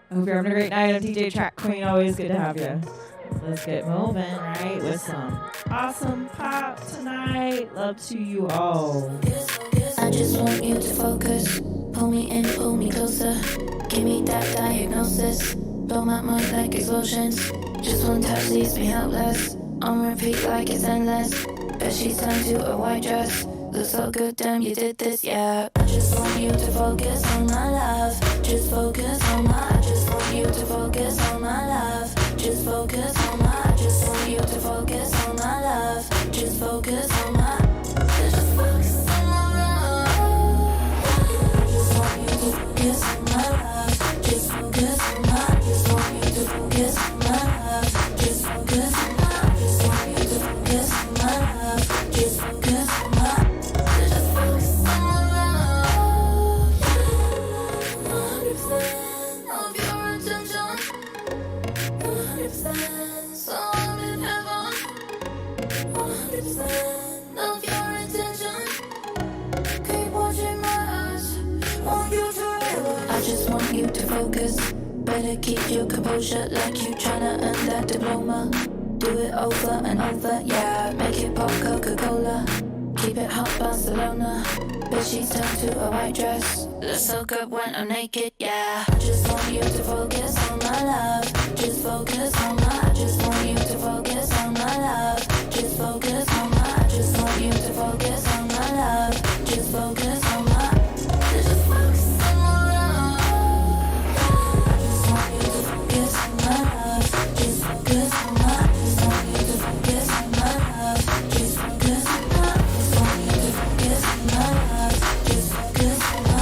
I hope you're having a great night. I'm DJ Track Queen. Always good to have you. Let's get moving, right? With some awesome pop tonight. Love to you all. I just want you to focus. Pull me in, pull me closer. Give me that diagnosis. Blow my mind like explosions. Just one touch leaves me helpless. On repeat like it's endless. Bet she's turned to a white dress. Looks so good, damn, you did this, yeah. I just want you to focus on my love. Just focus on my. I just want you to focus on my love. Just focus on my. I just want you to focus on my love. Just focus on my. Just focus on my love. I just want you to focus on my love. Just focus on my. I just want you to focus on my love. Just focus on my. I just want you to focus on my love. Just focus on my. You to focus. Better keep your composure like you tryna earn that diploma. Do it over and over, yeah. Make it pop Coca-Cola. Keep it hot Barcelona. But she's turned to a white dress. Looks so good when I'm naked, yeah. I just want you to focus on my love. Just focus on my. I just want you to focus on my love. Just focus on my. I just want you to focus on my love. Just focus on my. Just focus on my love. Just want you to focus on my love. Just focus on my. Just want you to focus on my love. Just focus on my. Just want you to focus on my love. Just focus on my.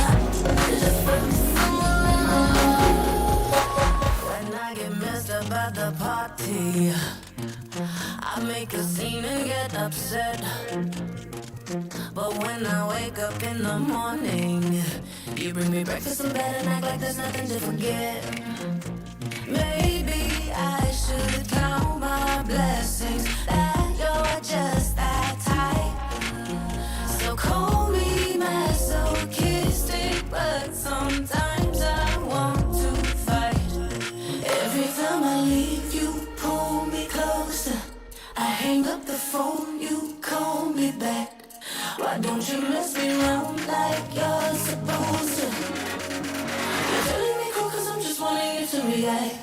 Just focus on my love. When I get messed up at the party, I make a scene and get upset. But when I wake up in the morning, you bring me breakfast in bed and act like there's nothing to forget. Maybe I should count my blessings that you're just that type. So call me masochistic, but sometimes I want to fight. Every time I leave, you pull me closer. I hang up the phone, you call me back. Why don't you mess me around like you're supposed to? You're telling me cool cause I'm just wanting you to react.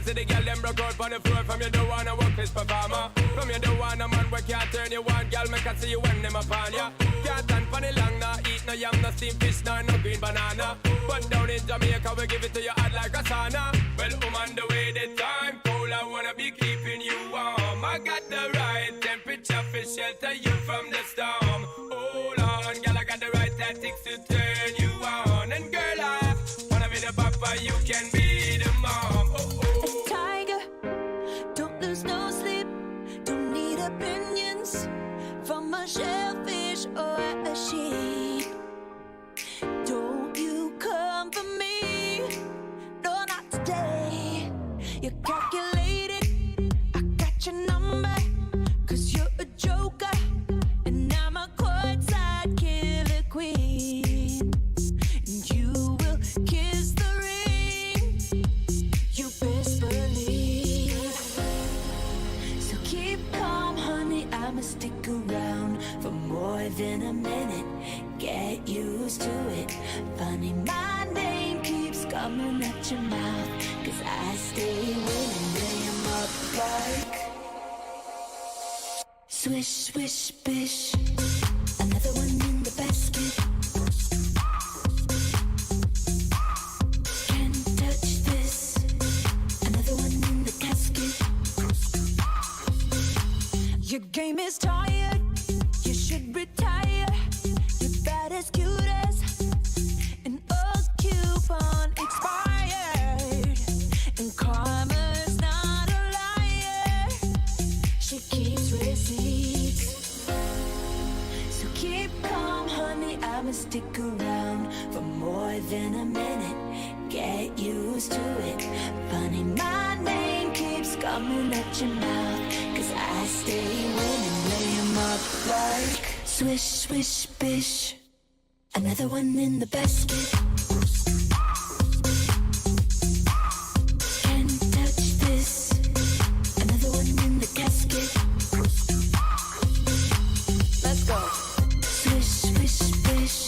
see the girl them broke out on the floor. From you don't wanna work this performer. From you don't wanna man where can't turn you on. Girl, make I see you when them upon ya. Can't stand for the long, nah. Eat no yam, no steamed fish, nah, no green banana. But down in Jamaica, we give it to you hot like a sauna. Well, on the way the time cold, I wanna be keeping you warm. I got the right temperature for shelter you from the storm. Hold on, girl, I got the right tactics to turn you on. And girl, I wanna be the papa, you can be the mom. Oh, oh. Tiger, don't lose no sleep. Don't need opinions from a shellfish or a sheep. Don't you come for me, no, not today. You're calculated, I got your number, 'cause you're a joker, and I'm a courtside killer queen. And you will kiss the ring, you best believe. So keep calm, honey, I'ma stick around for more than a minute. Get used to it. Funny, my name keeps coming at your mouth, 'cause I stay winning, lay 'em up like swish, swish, bish. Another one in the basket. Can't touch this. Another one in the casket. Your game is tired, you should retire. You're bad as cute as an old coupon expired. And karma's not a liar, she keeps receipts. So keep calm, honey, I'ma stick around for more than a minute. Get used to it. Funny, my name keeps coming at your mouth, 'cause I stay winning, lay 'em up like swish, swish, bish. Another one in the basket. Can't touch this. Another one in the casket. Let's go. Swish, swish, bish.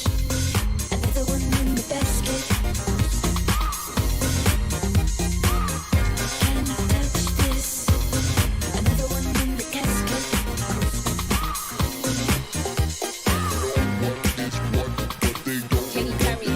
Another one in the basket. Can't touch this. Another one in the casket. Can you carry?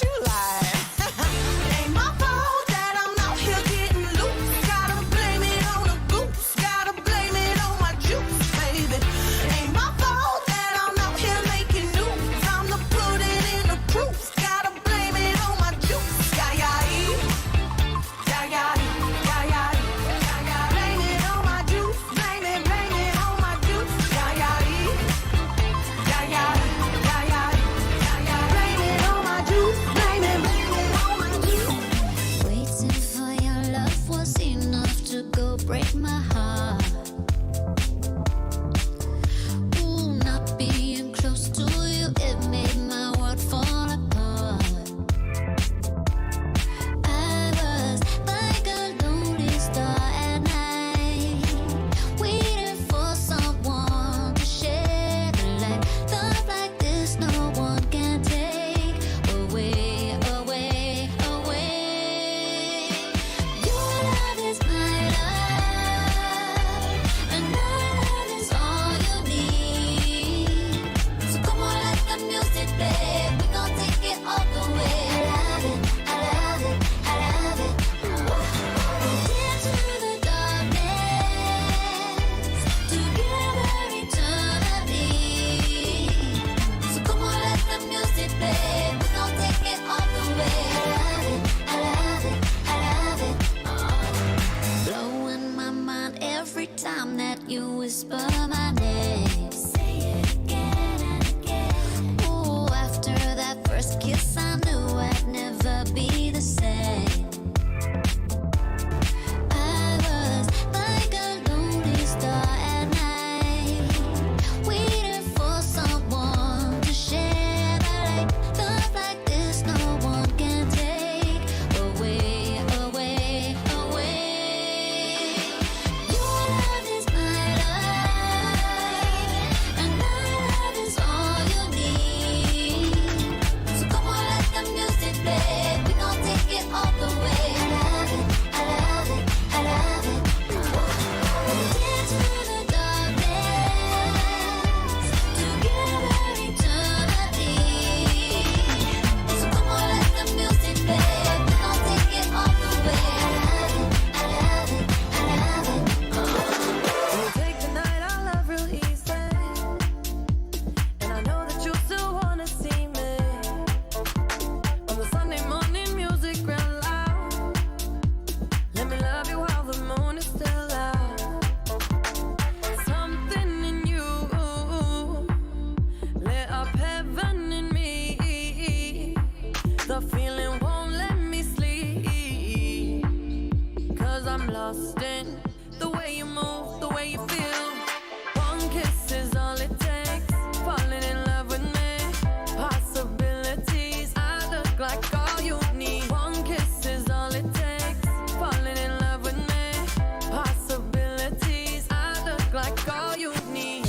you like? Ain't my fault that I'm out here getting loose. Gotta blame it on the goose. Gotta blame it on my juice, baby. Ain't my fault that I'm out here making news. I'm the put it in the proof. Gotta blame it on my juice. Yeah, yeah, yeah, yeah, yeah, yeah, yeah. Blame it on my juice. Blame it on my juice. Yeah, yeah, yeah, yeah, yeah, yeah, yeah. Blame it on my juice. Blame it on my juice. Waiting for your love was enough to go break my heart. Ooh, not being close to you, it made my world fall apart. I was like a lonely star at night, waiting for someone to share the light. Love like this, no one can take away, away, away. Your love is my love, and my love is all you need. So come on, let the music play. We gon' take it all the way. I love it, I love it, I love it. Into the darkness, together eternally. So come on, let the music play. We gon' take it all the way. I love it, I love it, I love it. Blowing my mind every time that you whisper my name. Say it again and again. Ooh, after that first kiss, I knew I'd never be the same. I was like a lonely star at night, waiting for someone to share the light. Love like this, no one can take away, away, away. Your love is my love, and my love is all you need. So come on, let the music play. We gon' take it all the way. I love it, I love it, I love it. Into the darkness, together eternally. So come on, let the music play. We gon' take it all the way. I love it, I love it, I love it. When you take the night, I love real easy. And I know that you still wanna see me. On the Sunday morning, music real loud. Let me love you while the moon is still out. Something in you lit up heaven in me. The feeling won't let me sleep. 'Cause I'm lost in the way you move, the way you feel. One kiss is all it takes. Falling in love with me. Possibilities, I look like all you need. One kiss is all it takes. Falling in love with me. Possibilities, I look like all you need.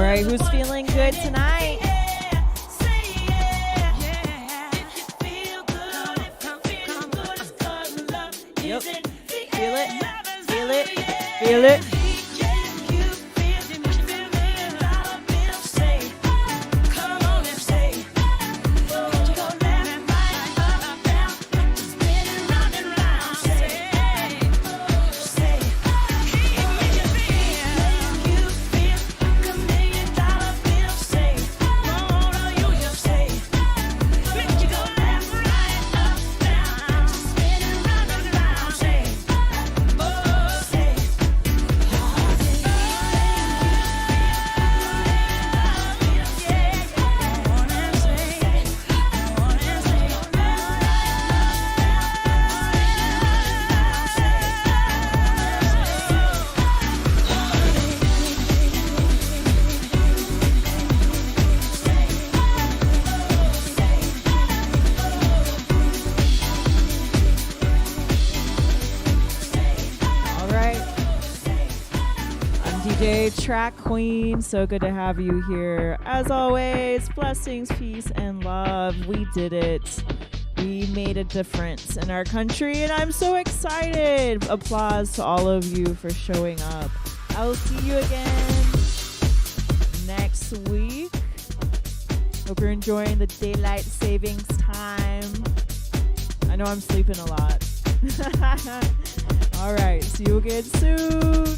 All right, who's feeling good tonight? Yep. Feel it, feel it, feel it. Track Queen, so good to have you here. As always, blessings, peace, and love. We did it. We made a difference in our country, and I'm so excited. Applause to all of you for showing up. I'll see you again next week. Hope you're enjoying the daylight savings time. I know I'm sleeping a lot. All right, see you again soon.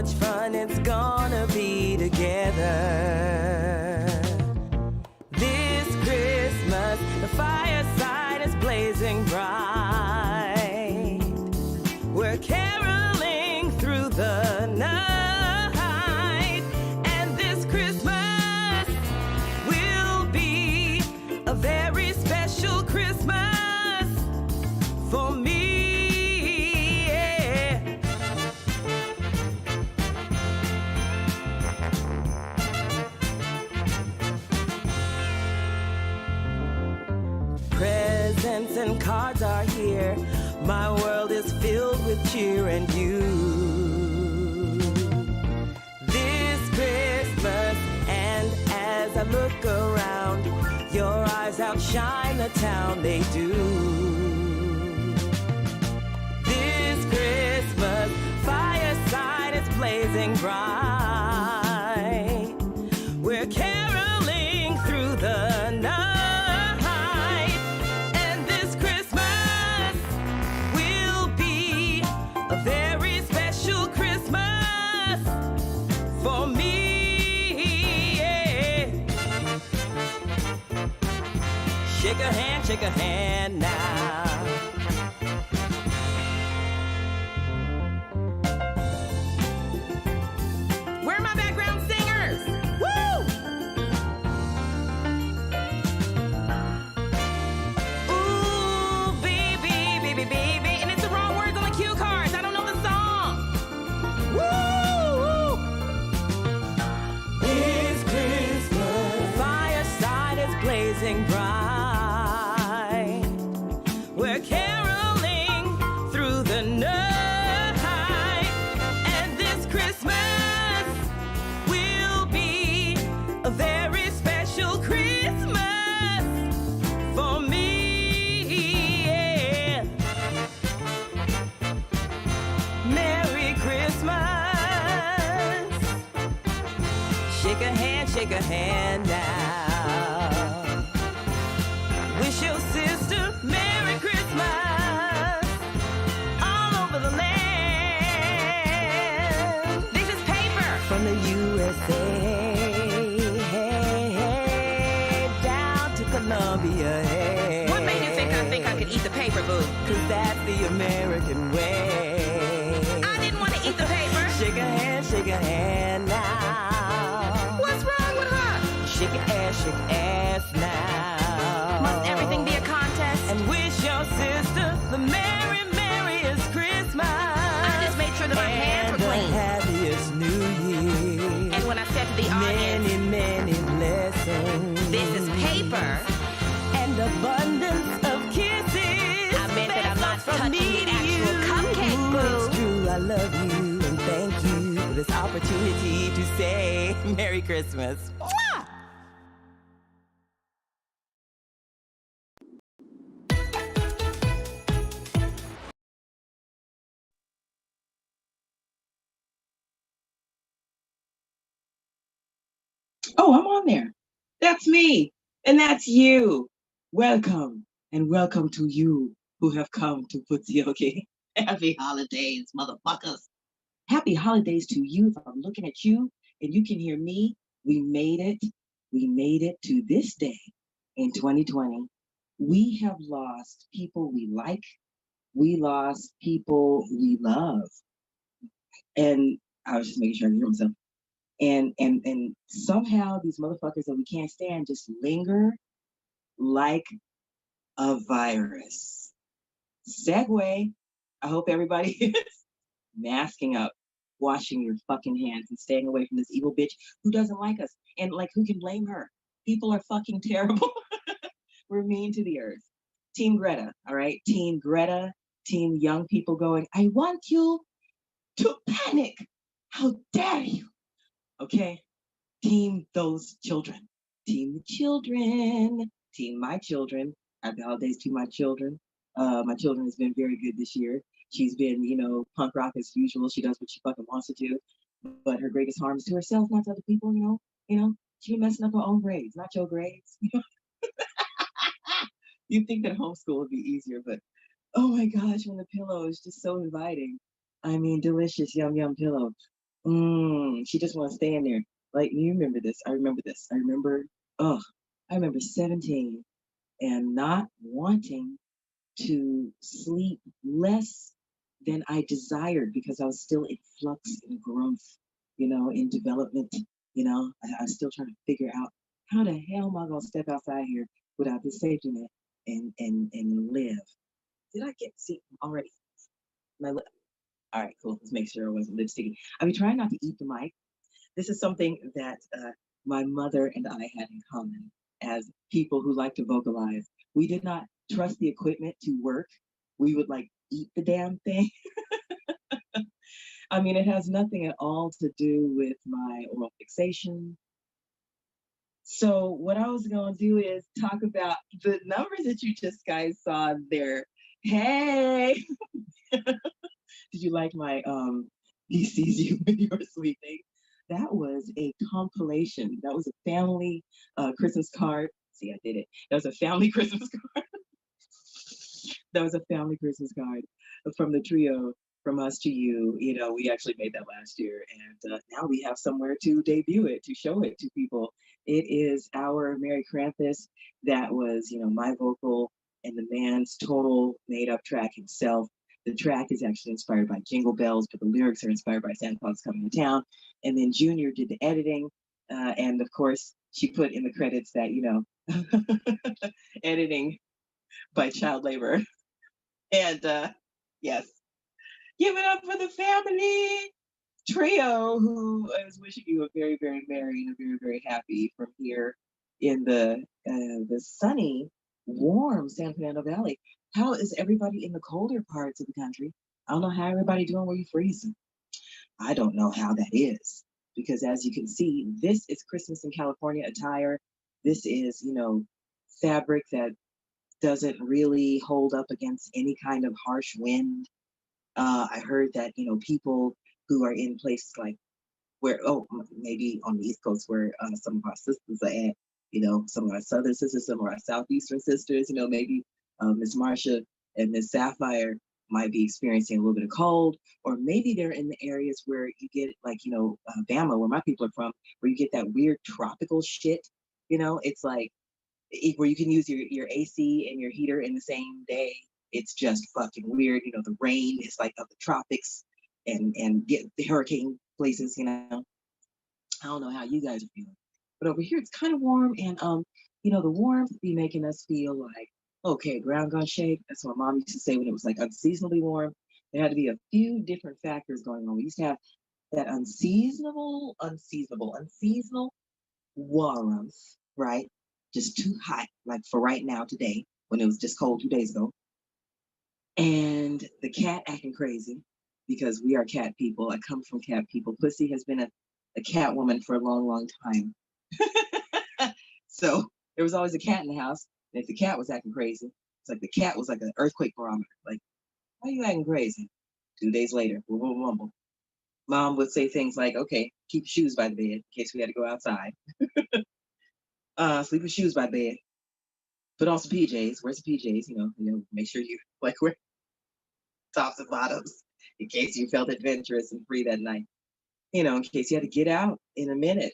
much fun it's gonna be together. This Christmas, the fireside is blazing bright. We're caroling through the night, and this Christmas will be a very special Christmas for me. Presents and cards are here. My world is filled with cheer and you. This Christmas, and as I look around, your eyes outshine the town, they do. This Christmas, fireside is blazing bright. We're caroling through the night. A very special Christmas for me, yeah. Shake a hand now. Where are my background singers? Woo! Ooh, baby, baby, baby. And it's the wrong words on the cue cards. I don't know the song. Woo! It's Christmas. The fireside is blazing bright. We're caroling through the night. And this Christmas will be a very special Christmas for me, yeah. Merry Christmas. Shake a hand now. Wish your sister Merry Christmas all over the land. This is paper from the USA. Hey, down to Colombia. Hey. What made you think I could eat the paper, boo? 'Cause that's the American way. I didn't want to eat the paper. Shake a hand now. What's wrong with her? Shake your ass now. Must everything be a contest? And wish your sister the merriest Christmas. I just made sure that my hands were and clean. the happiest New Year. And when I said to the audience, Many blessings. this is paper, And abundance of kisses. I meant that I'm not from touching me the to actual you. cupcake, boo. It's true, I love you and thank you for this opportunity to say Merry Christmas. Mwah! Oh, I'm on there. That's me. And that's you. Welcome. And welcome to you who have come to PuzziYoke. Happy holidays, motherfuckers. Happy holidays to you. If I'm looking at you and you can hear me, we made it. We made it to this day in 2020. We have lost people we like. We lost people we love. And I was just making sure I could hear myself. And somehow these motherfuckers that we can't stand just linger like a virus. Segue. I hope everybody is masking up, washing your fucking hands, and staying away from this evil bitch who doesn't like us. And like, who can blame her? People are fucking terrible. We're mean to the earth. Team Greta, all right? Team Greta, team young people going, I want you to panic. How dare you? Okay? Team those children. Team the children. Team my children. Happy holidays to my children. My children has been very good this year. She's been, punk rock as usual. She does what she fucking wants to do. But her greatest harm is to herself, not to other people, She messing up her own grades, not your grades. You'd think that homeschool would be easier, but oh my gosh, when the pillow is just so inviting. I mean, delicious, yum, yum pillow. She just want to stay in there. Like, you remember this. I remember this. Oh, I remember 17 and not wanting to sleep less than I desired because I was still in flux, in growth, in development. I was still trying to figure out how the hell am I gonna step outside here without this safety net and live. Did I get see already? My lip. All right, cool. Let's make sure I wasn't lip sticking. I mean, trying not to eat the mic. This is something that my mother and I had in common as people who like to vocalize. We did not trust the equipment to work. We would like eat the damn thing. I mean, it has nothing at all to do with my oral fixation. So, what I was going to do is talk about the numbers that you just guys saw there. Hey, did you like my he sees you when you're sleeping? That was a compilation. That was a family Christmas card. See, I did it. That was a family Christmas card. That was a family Christmas card from the trio, from us to you. We actually made that last year, and now we have somewhere to debut it, to show it to people. It is our Merry Krampus. That was, my vocal and the man's total made up track himself. The track is actually inspired by Jingle Bells, but the lyrics are inspired by Santa Claus Coming to Town. And then Junior did the editing, and of course, she put in the credits that, editing by child labor. And yes, give it up for the family trio who is wishing you a very, very merry and a very, very happy from here in the sunny, warm San Fernando Valley. How is everybody in the colder parts of the country? I don't know how everybody doing where you freezing. I don't know how that is because as you can see, this is Christmas in California attire. This is, fabric that doesn't really hold up against any kind of harsh wind. I heard that, people who are in places like where, maybe on the East Coast where some of our sisters are at, some of our Southern sisters, some of our Southeastern sisters, maybe Miss Marsha and Miss Sapphire might be experiencing a little bit of cold, or maybe they're in the areas where you get like, Bama, where my people are from, where you get that weird tropical shit. It's like where you can use your AC and your heater in the same day. It's just fucking weird. The rain is like of the tropics and get the hurricane places, I don't know how you guys are feeling. But over here it's kind of warm and the warmth be making us feel like, okay, ground gonna shake. That's what mom used to say when it was like unseasonably warm. There had to be a few different factors going on. We used to have that unseasonable warmth, right? Just too hot, like for right now today, when it was just cold 2 days ago. And the cat acting crazy because we are cat people. I come from cat people. Pussy has been a cat woman for a long, long time. So there was always a cat in the house. And if the cat was acting crazy, it's like the cat was like an earthquake barometer. Like, why are you acting crazy? 2 days later, rumble, rumble. Mom would say things like, okay, keep your shoes by the bed in case we had to go outside. Sleep with shoes by the bed. Put on some PJs. Wear some PJs, make sure you like wear tops and bottoms in case you felt adventurous and free that night. In case you had to get out in a minute.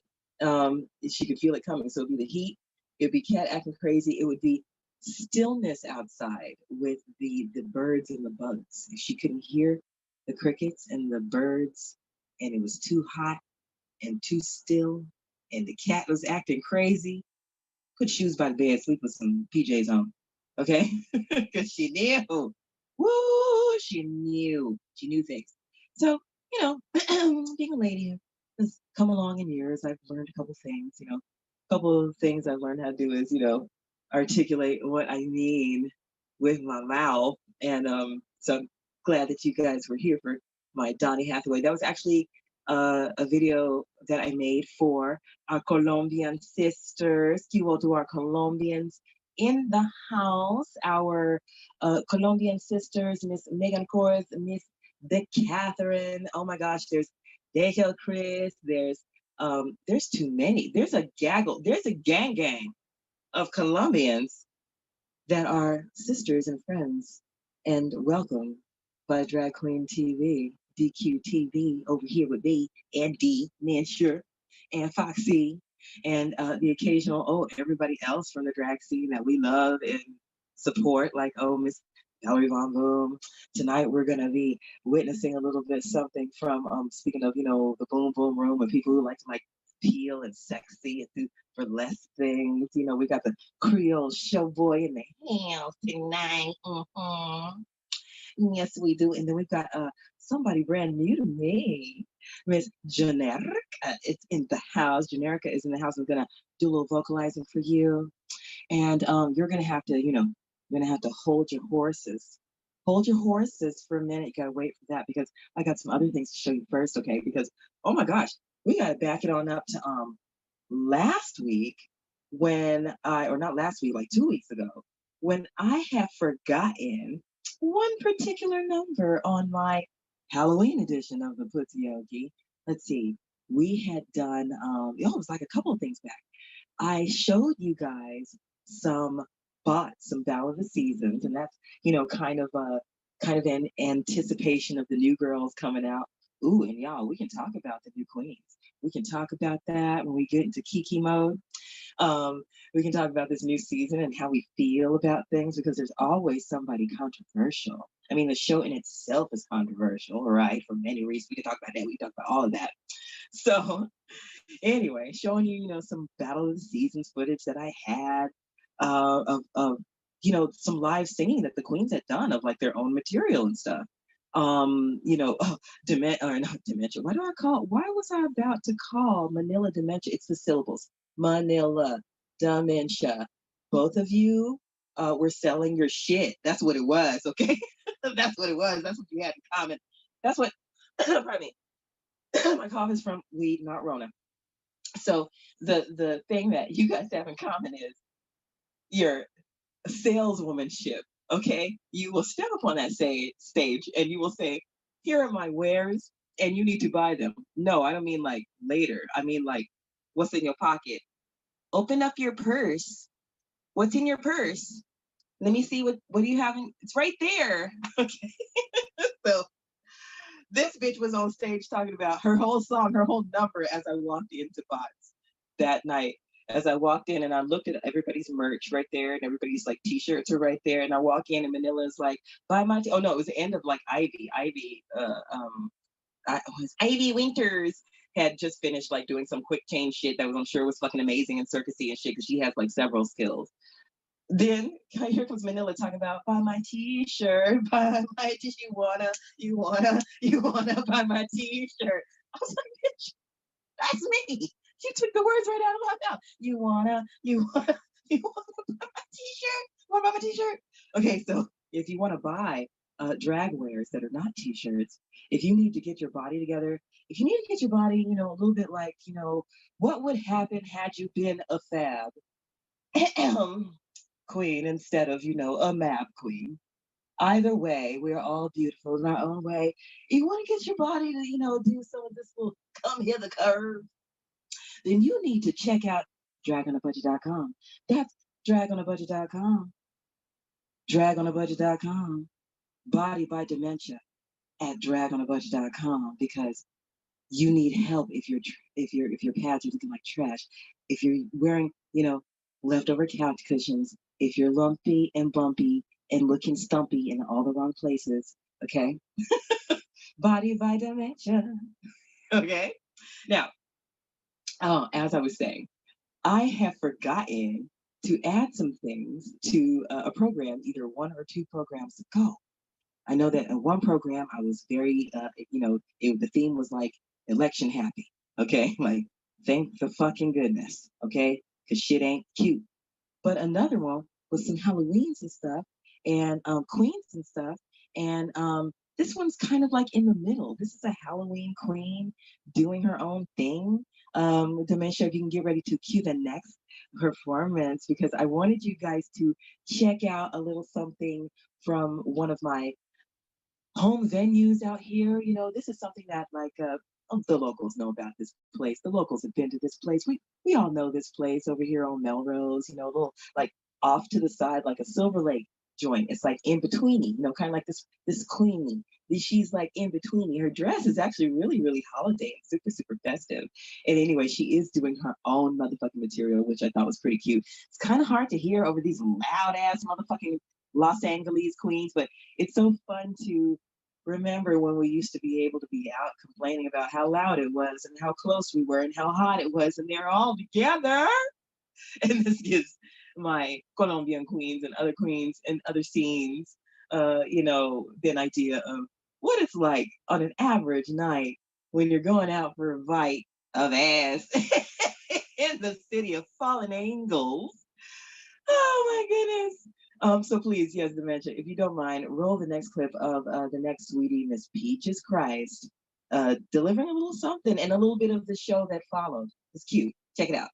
She could feel it coming. So it'd be the heat, it'd be cat acting crazy, it would be stillness outside with the birds and the bugs. She couldn't hear the crickets and the birds, and it was too hot and too still, and the cat was acting crazy. Put shoes by the bed, sleep with some PJs on, okay? Because she knew. Woo! She knew things. So, being a lady has come along in years. I've learned a couple things, a couple of things I've learned how to do is, articulate what I mean with my mouth. And so I'm glad that you guys were here for my Donny Hathaway. That was actually a video that I made for our Colombian sisters. Kiwo to our Colombians in the house, our Colombian sisters, Miss Megan Kors, Miss the Catherine. Oh my gosh, there's Dehel Chris, there's too many. There's a gang of Colombians that are sisters and friends and welcome by Drag Queen TV. DQTV over here with me and D, Nansure, and Foxy, and the occasional, everybody else from the drag scene that we love and support, like, Miss Valerie Von Boom. Tonight we're going to be witnessing a little bit something from, speaking of, the Boom Boom Room and people who like to like peel and sexy and do burlesque things. We got the Creole show boy in the house tonight. Yes, we do. And then we've got somebody brand new to me, Miss Generica. It's in the house. Generica is in the house. I'm gonna do a little vocalizing for you, and you're gonna have to, you're gonna have to hold your horses. Hold your horses for a minute. You gotta wait for that because I got some other things to show you first, okay? Because oh my gosh, we gotta back it on up to last week or not last week, like 2 weeks ago, when I have forgotten one particular number on my Halloween edition of the PuzziYoke. Let's see, we had done, it was like a couple of things back. I showed you guys some bots, some Battle of the Seasons, and that's, kind of an anticipation of the new girls coming out. Ooh, and y'all, we can talk about the new queens. We can talk about that when we get into Kiki mode. We can talk about this new season and how we feel about things because there's always somebody controversial. I mean, the show in itself is controversial, right? For many reasons. We can talk about that. We can talk about all of that. So, anyway, showing you, some Battle of the Seasons footage that I had of some live singing that the queens had done of like their own material and stuff. Not dementia. Why was I about to call Manila dementia? It's the syllables. Manila dementia. Both of you were selling your shit. That's what it was, okay? That's what it was. That's what you had in common. That's what, pardon me. My cough is from weed, not Rona. So the thing that you guys have in common is your saleswomanship. Okay, you will step up on that stage and you will say, "Here are my wares, and you need to buy them." No, I don't mean like later. I mean like, what's in your pocket? Open up your purse. What's in your purse? Let me see what do you have? It's right there. Okay, so this bitch was on stage talking about her whole song, her whole number as I walked into Bots that night. As I walked in and I looked at everybody's merch right there and everybody's like t-shirts are right there. And I walk in and Manila's like, buy my, oh no, it was the end of like Ivy, was Ivy Winters had just finished like doing some quick change shit that was, I'm sure was fucking amazing and circusy and shit because she has like several skills. Then here comes Manila talking about buy my t-shirt, buy my t-shirt, you wanna buy my t-shirt. I was like, bitch, that's me. You took the words right out of my mouth. You wanna buy my t-shirt? Wanna buy my t-shirt? Okay, so if you wanna buy drag wares that are not t-shirts, if you need to get your body together, if you need to get your body, a little bit like, what would happen had you been a fab queen instead of, a map queen? Either way, we're all beautiful in our own way. You want to get your body to, do some of this little come hither curve, then you need to check out dragonabudget.com. That's dragonabudget.com. Dragonabudget.com. Body by dementia at dragonabudget.com because you need help if your pads are looking like trash. If you're wearing, leftover couch cushions, if you're lumpy and bumpy and looking stumpy in all the wrong places, okay? Body by dementia. Okay? Now, as I was saying, I have forgotten to add some things to a program, either one or two programs ago. I know that in one program I was very, the theme was like election happy. Okay, like thank the fucking goodness. Okay, because shit ain't cute. But another one was some Halloweens and stuff, and queens and stuff, and this one's kind of like in the middle. This is a Halloween queen doing her own thing. Dementia, you can get ready to cue the next performance because I wanted you guys to check out a little something from one of my home venues out here. This is something that like the locals know about this place. The locals have been to this place. We all know this place over here on Melrose. A little like off to the side, like a Silver Lake joint. It's like in betweeny, you know, kind of like this queenie. She's like in betweeny. Her dress is actually really, really holiday and super, super festive. And anyway, she is doing her own motherfucking material, which I thought was pretty cute. It's kind of hard to hear over these loud ass motherfucking Los Angeles queens, but it's so fun to remember when we used to be able to be out complaining about how loud it was and how close we were and how hot it was, and they're all together. And this gives my Colombian queens and other queens and other scenes, you know, an idea of what it's like on an average night when you're going out for a bite of ass in the city of fallen angels. Oh my goodness. So please, yes, Dementia, if you don't mind, roll the next clip of the next sweetie, Miss Peaches Christ, delivering a little something and a little bit of the show that followed. It's cute. Check it out.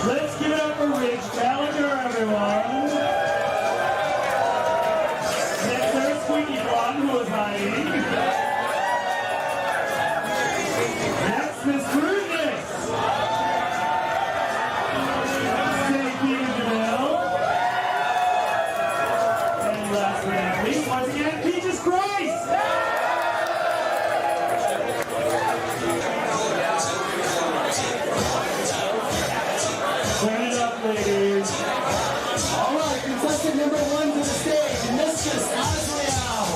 Let's give it up for Rich Challenger, everyone. Next, there's Squeaky Blonde, who was hiding. Next, Miss Rudeness. Stay Peter Janelle. And last but not least, once again, Peaches Christ. Turn it up, ladies. All right, contestant number 1 to the stage, Mistress Azrael.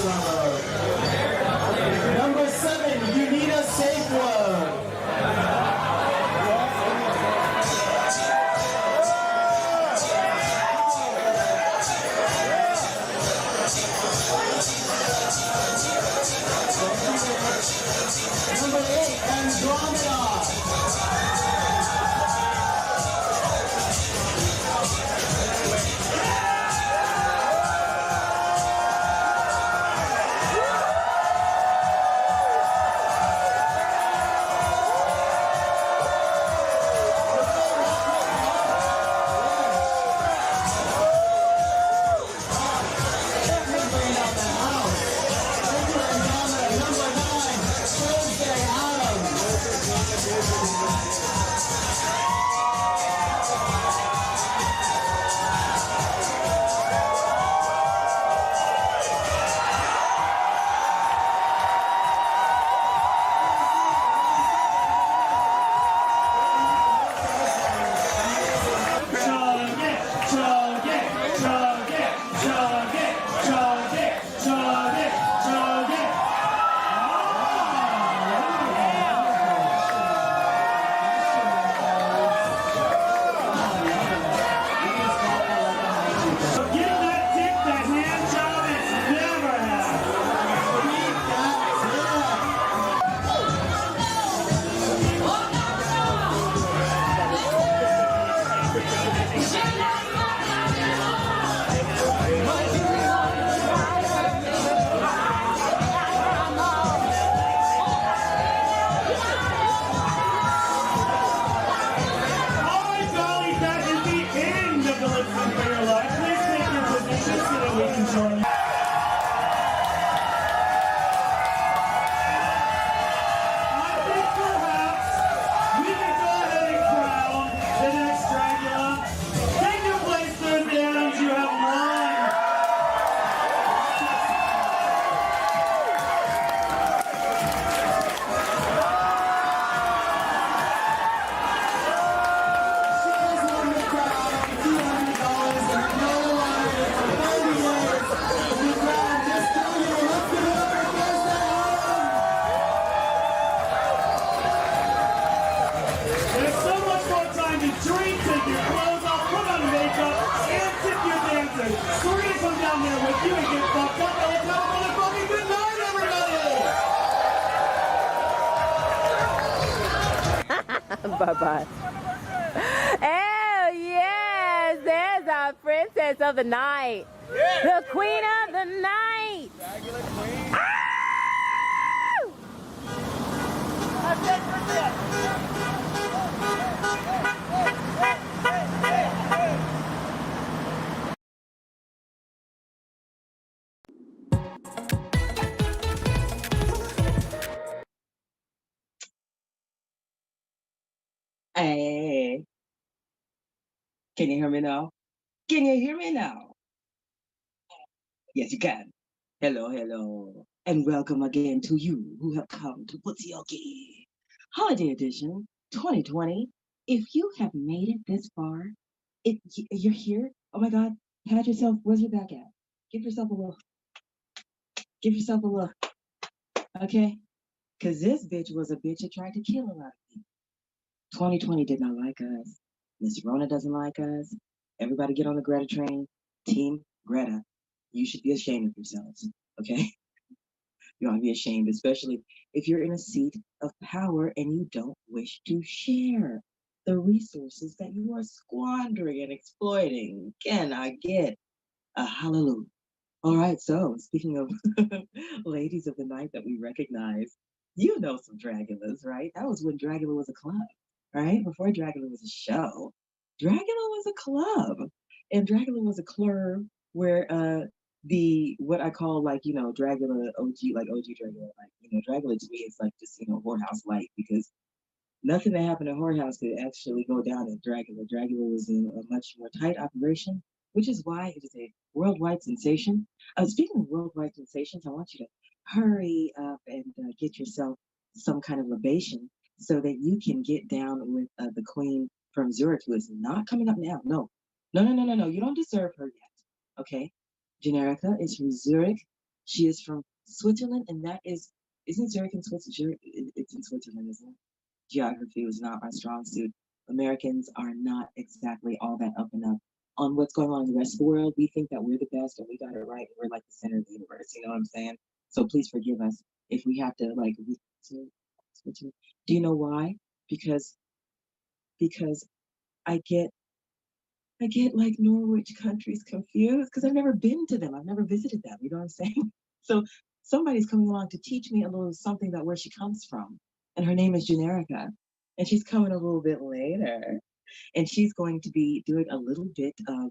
number. Number 7, you need a safe word. Number 8, Andromeda. Bye-bye. Oh, yes, there's our princess of the night. Yeah. The queen of the night. Ah! Hey, can you hear me now? Can you hear me now? Yes, you can. Hello, hello, and welcome again to you who have come to PuzziYoke Holiday Edition 2020. If you have made it this far, if you're here, oh my God, pat yourself. Where's your back at? Give yourself a look. Give yourself a look. Okay? Because this bitch was a bitch that tried to kill a lot of people. 2020 did not like us. Miss Rona doesn't like us. Everybody get on the Greta train. Team Greta. You should be ashamed of yourselves. Okay? You ought to be ashamed, especially if you're in a seat of power and you don't wish to share the resources that you are squandering and exploiting. Can I get a hallelujah? All right, so speaking of ladies of the night that we recognize, you know some Dragulas, right? That was when Dragula was a club, right? Before Dragula was a show, Dragula was a club. And Dragula was a club where the what I call like, Dragula OG, like OG Dragula, like, Dragula to me is like just, whorehouse light because nothing that happened at whorehouse could actually go down at Dragula. Dragula was a much more tight operation, which is why it is a worldwide sensation. Speaking of worldwide sensations, I want you to hurry up and get yourself some kind of libation so that you can get down with the queen from Zurich, who is not coming up now. No. You don't deserve her yet. Okay? Generica is from Zurich. She is from Switzerland, and that isn't Zurich in Switzerland? It's in Switzerland, isn't it? Geography was not my strong suit. Americans are not exactly all that up and up on what's going on in the rest of the world. We think that we're the best and we got it right and we're like the center of the universe. You know what I'm saying? So please forgive us if we have to like. Do you know why? Because because I get like Norwich countries confused because I've never been to them. I've never visited them. You know what I'm saying? So somebody's coming along to teach me a little something about where she comes from. And her name is Generica. And she's coming a little bit later. And she's going to be doing a little bit of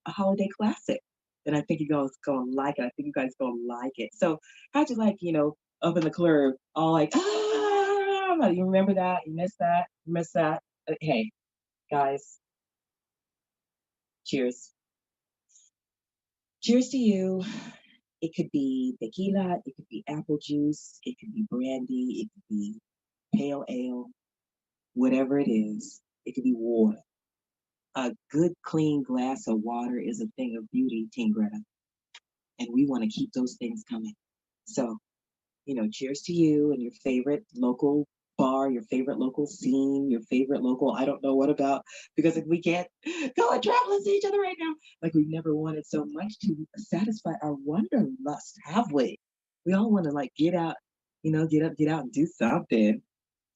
a holiday classic. And I think you guys gonna like it. I think you guys gonna like it. So how'd you like, up in the club, all like, you remember that? You missed that? You missed that? Hey, guys, cheers. Cheers to you. It could be tequila, it could be apple juice, it could be brandy, it could be pale ale, whatever it is. It could be water. A good, clean glass of water is a thing of beauty, Team Greta. And we want to keep those things coming. So, cheers to you and your favorite local bar, your favorite local scene, your favorite local, I don't know what about, because if we can't go and travel and see each other right now, like we've never wanted so much to satisfy our wanderlust, have we? We all want to like get out, get out and do something.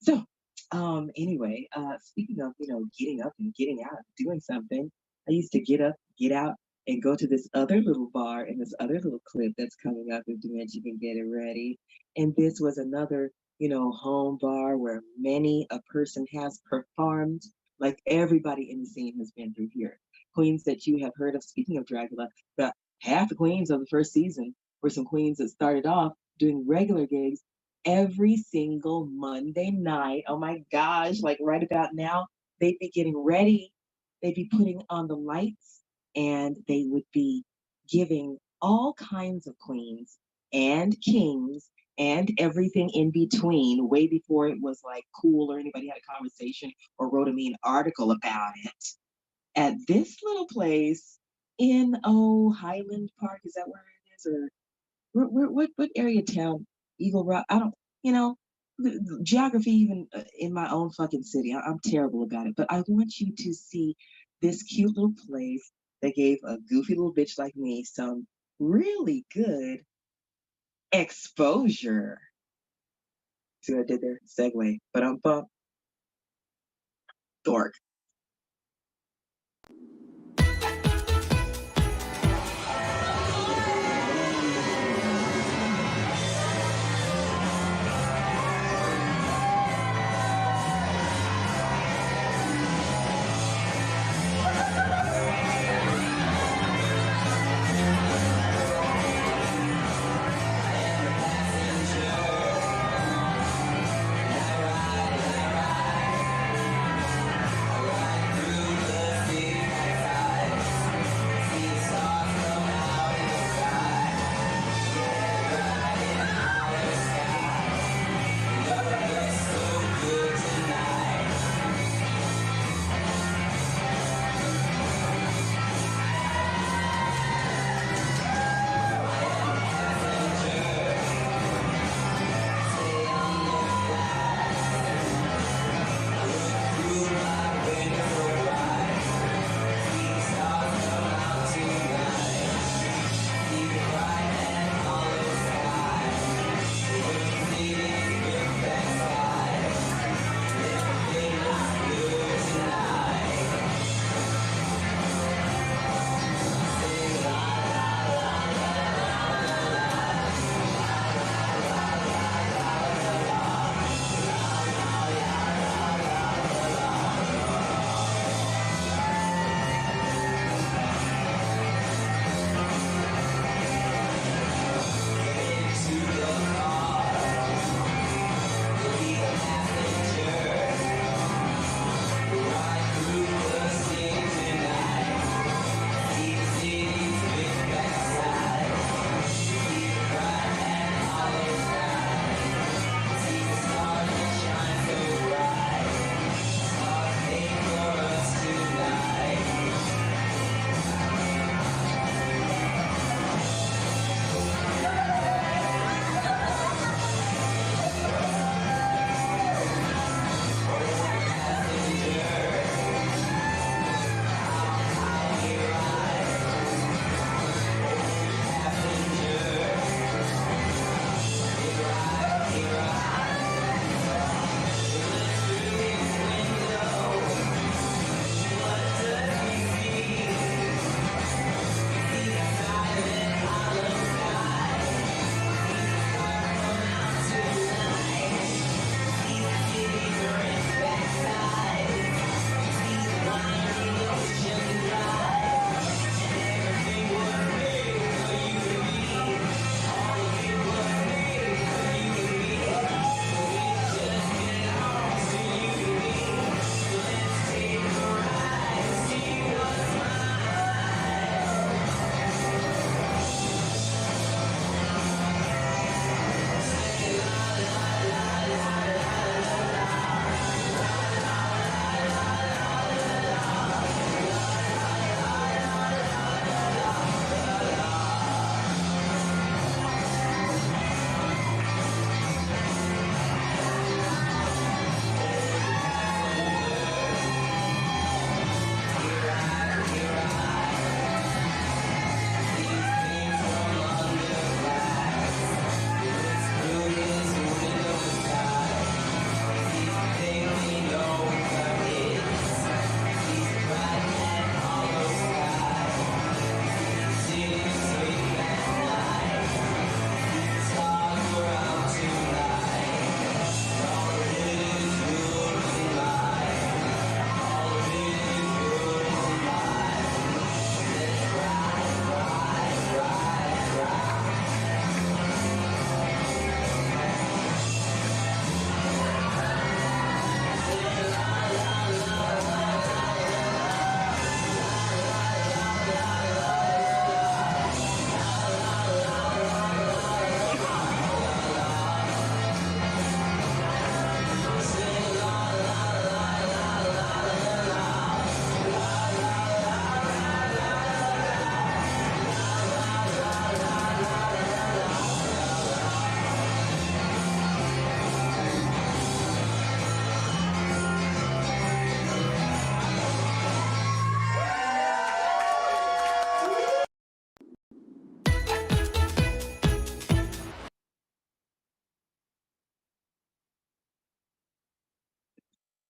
So, anyway, speaking of, getting up and getting out and doing something, I used to get up, get out, and go to this other little bar and this other little clip that's coming up if Dimension can get it ready. And this was another, home bar where many a person has performed. Like everybody in the scene has been through here. Queens that you have heard of, speaking of Dracula, about half the queens of the first season were some queens that started off doing regular gigs every single Monday night. Oh my gosh, like right about now, they'd be getting ready. They'd be putting on the lights and they would be giving all kinds of queens and kings and everything in between, way before it was like cool or anybody had a conversation or wrote a mean article about it. At this little place in Highland Park, is that where it is? Or what area of town? Eagle Rock? I don't, the geography even in my own fucking city. I'm terrible about it, but I want you to see this cute little place that gave a goofy little bitch like me some really good exposure. See what I did there? Segue. But I'm bump. Dork.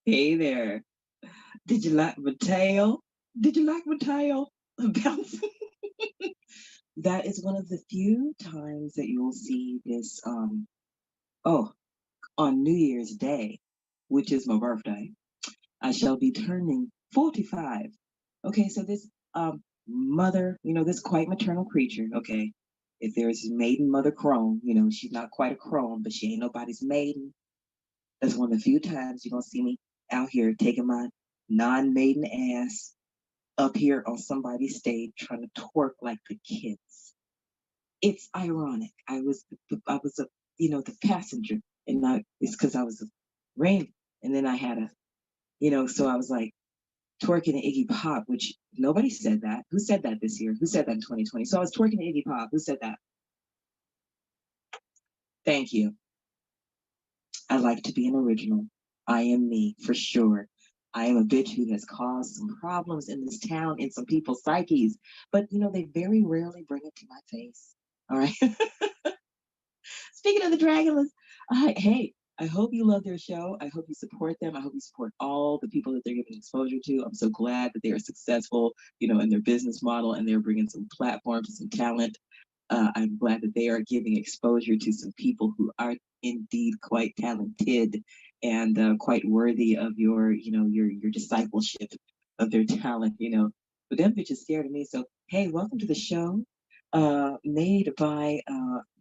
Hey there. Did you like my tail? Did you like my tail? Bouncing. That is one of the few times that you'll see this oh, on New Year's Day, which is my birthday. I shall be turning 45. Okay, so this mother, this quite maternal creature, okay. If there's maiden mother crone, she's not quite a crone, but she ain't nobody's maiden. That's one of the few times you're gonna see me out here taking my non-maiden ass up here on somebody's stage trying to twerk like the kids. It's ironic. I was a the passenger, and it's because I was a rain, and then I had a so I was like twerking to Iggy Pop, which nobody said that. Who said that this year? Who said that in 2020? So I was twerking to Iggy Pop. Who said that? Thank you. I like to be an original. I am me for sure. I am a bitch who has caused some problems in this town in some people's psyches, but they very rarely bring it to my face. All right. Speaking of the Dragulas, hey, I hope you love their show. I hope you support them. I hope you support all the people that they're giving exposure to. I'm so glad that they are successful, in their business model, and they're bringing some platforms, some talent. I'm glad that they are giving exposure to some people who are indeed quite talented and quite worthy of your discipleship of their talent. But them bitches scared of me. So hey, welcome to the show, made by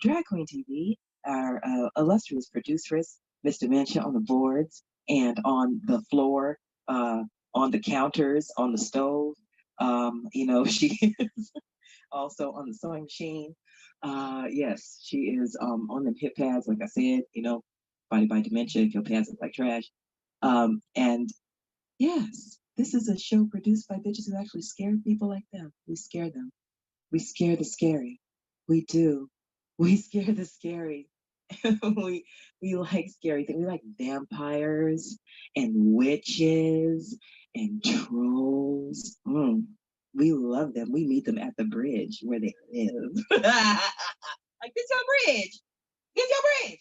Drag Queen TV, our illustrious produceress, Miss Dementia, on the boards and on the floor, on the counters, on the stove. She is also on the sewing machine. Yes, she is on them hip pads, like I said, body by dementia, if your pads look like trash. And yes, this is a show produced by bitches who actually scare people like them. We scare them. We scare the scary. We do. We scare the scary. we like scary things. We like vampires and witches and trolls. We love them. We meet them at the bridge where they live. Like, this your bridge. This your bridge.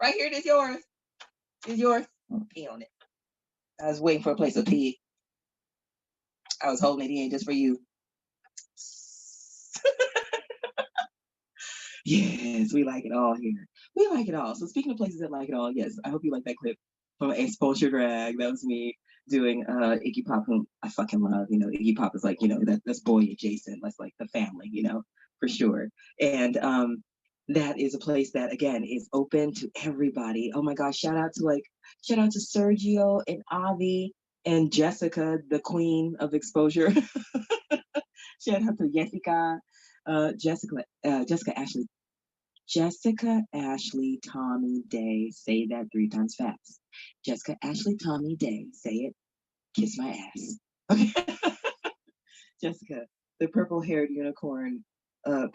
Right here, this yours. This yours. I'll pee on it. I was waiting for a place to pee. I was holding it in just for you. Yes, we like it all here. We like it all. So speaking of places that like it all, yes, I hope you like that clip from Exposure Drag. That was me doing Iggy Pop, whom I fucking love. Iggy Pop is like, that's boy adjacent. That's like the family, for sure. And that is a place that again is open to everybody. Oh my gosh, shout out to Sergio and Avi and Jessica, the queen of exposure. Shout out to Jessica, Jessica Ashley Tommy Day. Say that 3 times fast. Jessica Ashley Tommy Day. Say it. Kiss my ass. Okay. Jessica, the purple-haired unicorn,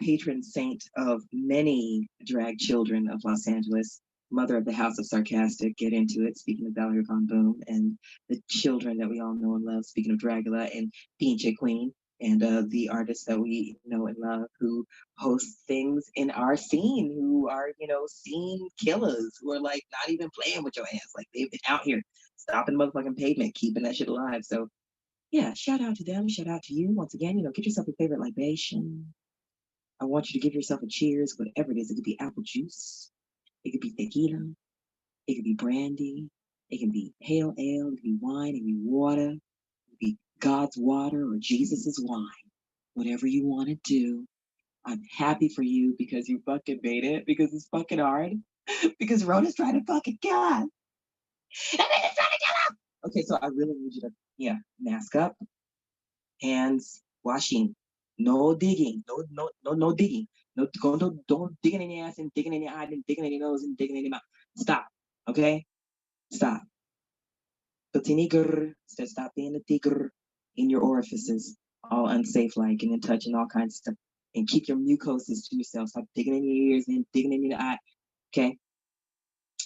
patron saint of many drag children of Los Angeles, mother of the House of Sarcastic. Get into it. Speaking of Valerie Von Boom and the children that we all know and love. Speaking of Dragula and Pinche Queen. And the artists that we know and love who host things in our scene, who are, scene killers, who are like not even playing with your ass. Like they've been out here stopping the motherfucking pavement, keeping that shit alive. So yeah, shout out to them. Shout out to you. Once again, get yourself a favorite libation. I want you to give yourself a cheers, whatever it is. It could be apple juice. It could be tequila. It could be brandy. It can be pale ale. It could be wine. It could be water. It could be God's water or Jesus's wine. Whatever you want to do. I'm happy for you because you fucking made it, because it's fucking hard, because Rhoda's trying to fucking kill us. And then it's trying to kill us. Okay, so I really need you to, mask up, hands, washing, no digging, no digging, don't digging in your ass and digging in your eye and digging in your nose and digging in your mouth. Stop, okay? Stop. Stop being a digger in your orifices, all unsafe like, and then touching all kinds of stuff. And keep your mucosas to yourself. Stop digging in your ears and digging in your eye. Okay?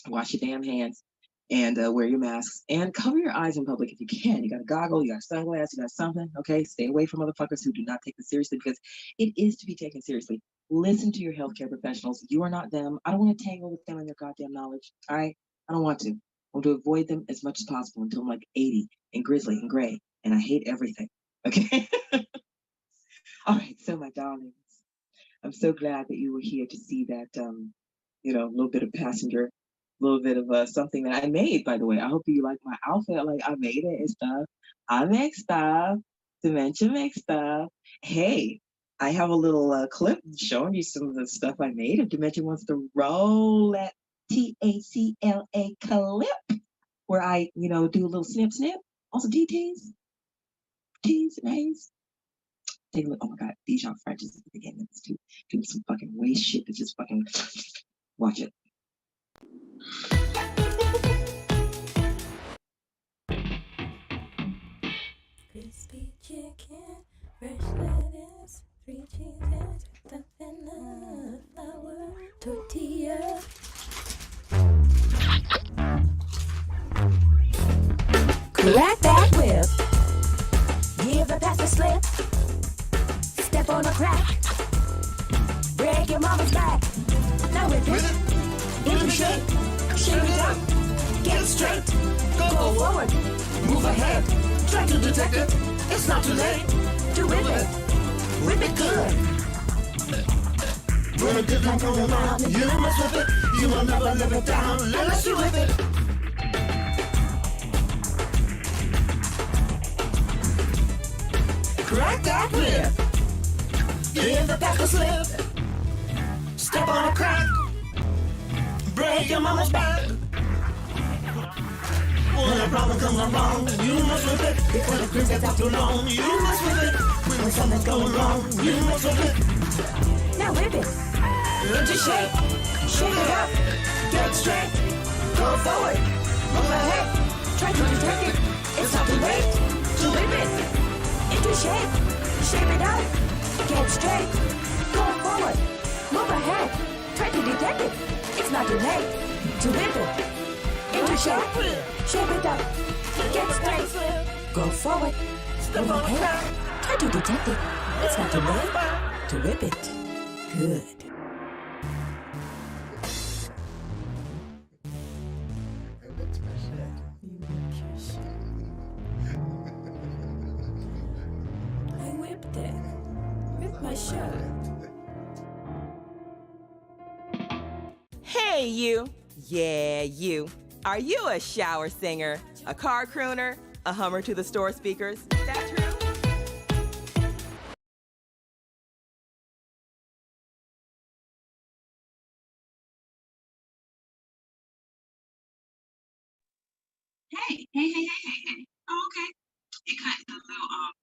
Wash your damn hands and wear your masks and cover your eyes in public if you can. You got a goggle, you got a sunglass, you got something. Okay? Stay away from motherfuckers who do not take this seriously, because it is to be taken seriously. Listen to your healthcare professionals. You are not them. I don't want to tangle with them and their goddamn knowledge. All right? I don't want to. I want to avoid them as much as possible until I'm like 80 and grizzly and gray, and I hate everything. Okay. All right, so my darlings, I'm so glad that you were here to see that, a little bit of passenger, a little bit of something that I made, by the way. I hope you like my outfit. Like, I made it and stuff. I make stuff. Dementia makes stuff. Hey, I have a little clip showing you some of the stuff I made. If Dementia wants to roll that TACLA clip, where I, do a little snip snip on some T's and A's. Take a look. Oh my God, Dijon French is again. It's doing some fucking waste shit to just fucking watch it. Crispy chicken, fresh lettuce, 3 cheeses, stuffing a flour, tortilla. Crack that whip, give the pass a slip, step on a crack, break your mama's back. Now whip it, into shape, shake it up, get it straight, go forward, move ahead, try to detect it, it's not too late to whip it good. When a good time comes around, you must whip it, you will never live it down, unless you whip it. Crack that whip, give the pack a slip, step on a crack, break your mama's back. When a problem comes along, you must whip it. When the cream gets out too long, you must whip it. When something's going wrong, you must whip it. Now whip it into shape, shake it up, get straight, go forward, move ahead, try to detect it. It's not too late to whip it into shape, shape it up, get straight, go forward, move ahead, try to detect it. It's not too late to whip it into shape, shape it up, get straight, go forward, move ahead, try to detect it. It's not too late to whip it. Good. I whipped it. Whipped my shirt. Hey, you. Yeah, you. Are you a shower singer, a car crooner, a hummer to the store speakers? Is that true? Hey. Oh, okay. It cut the little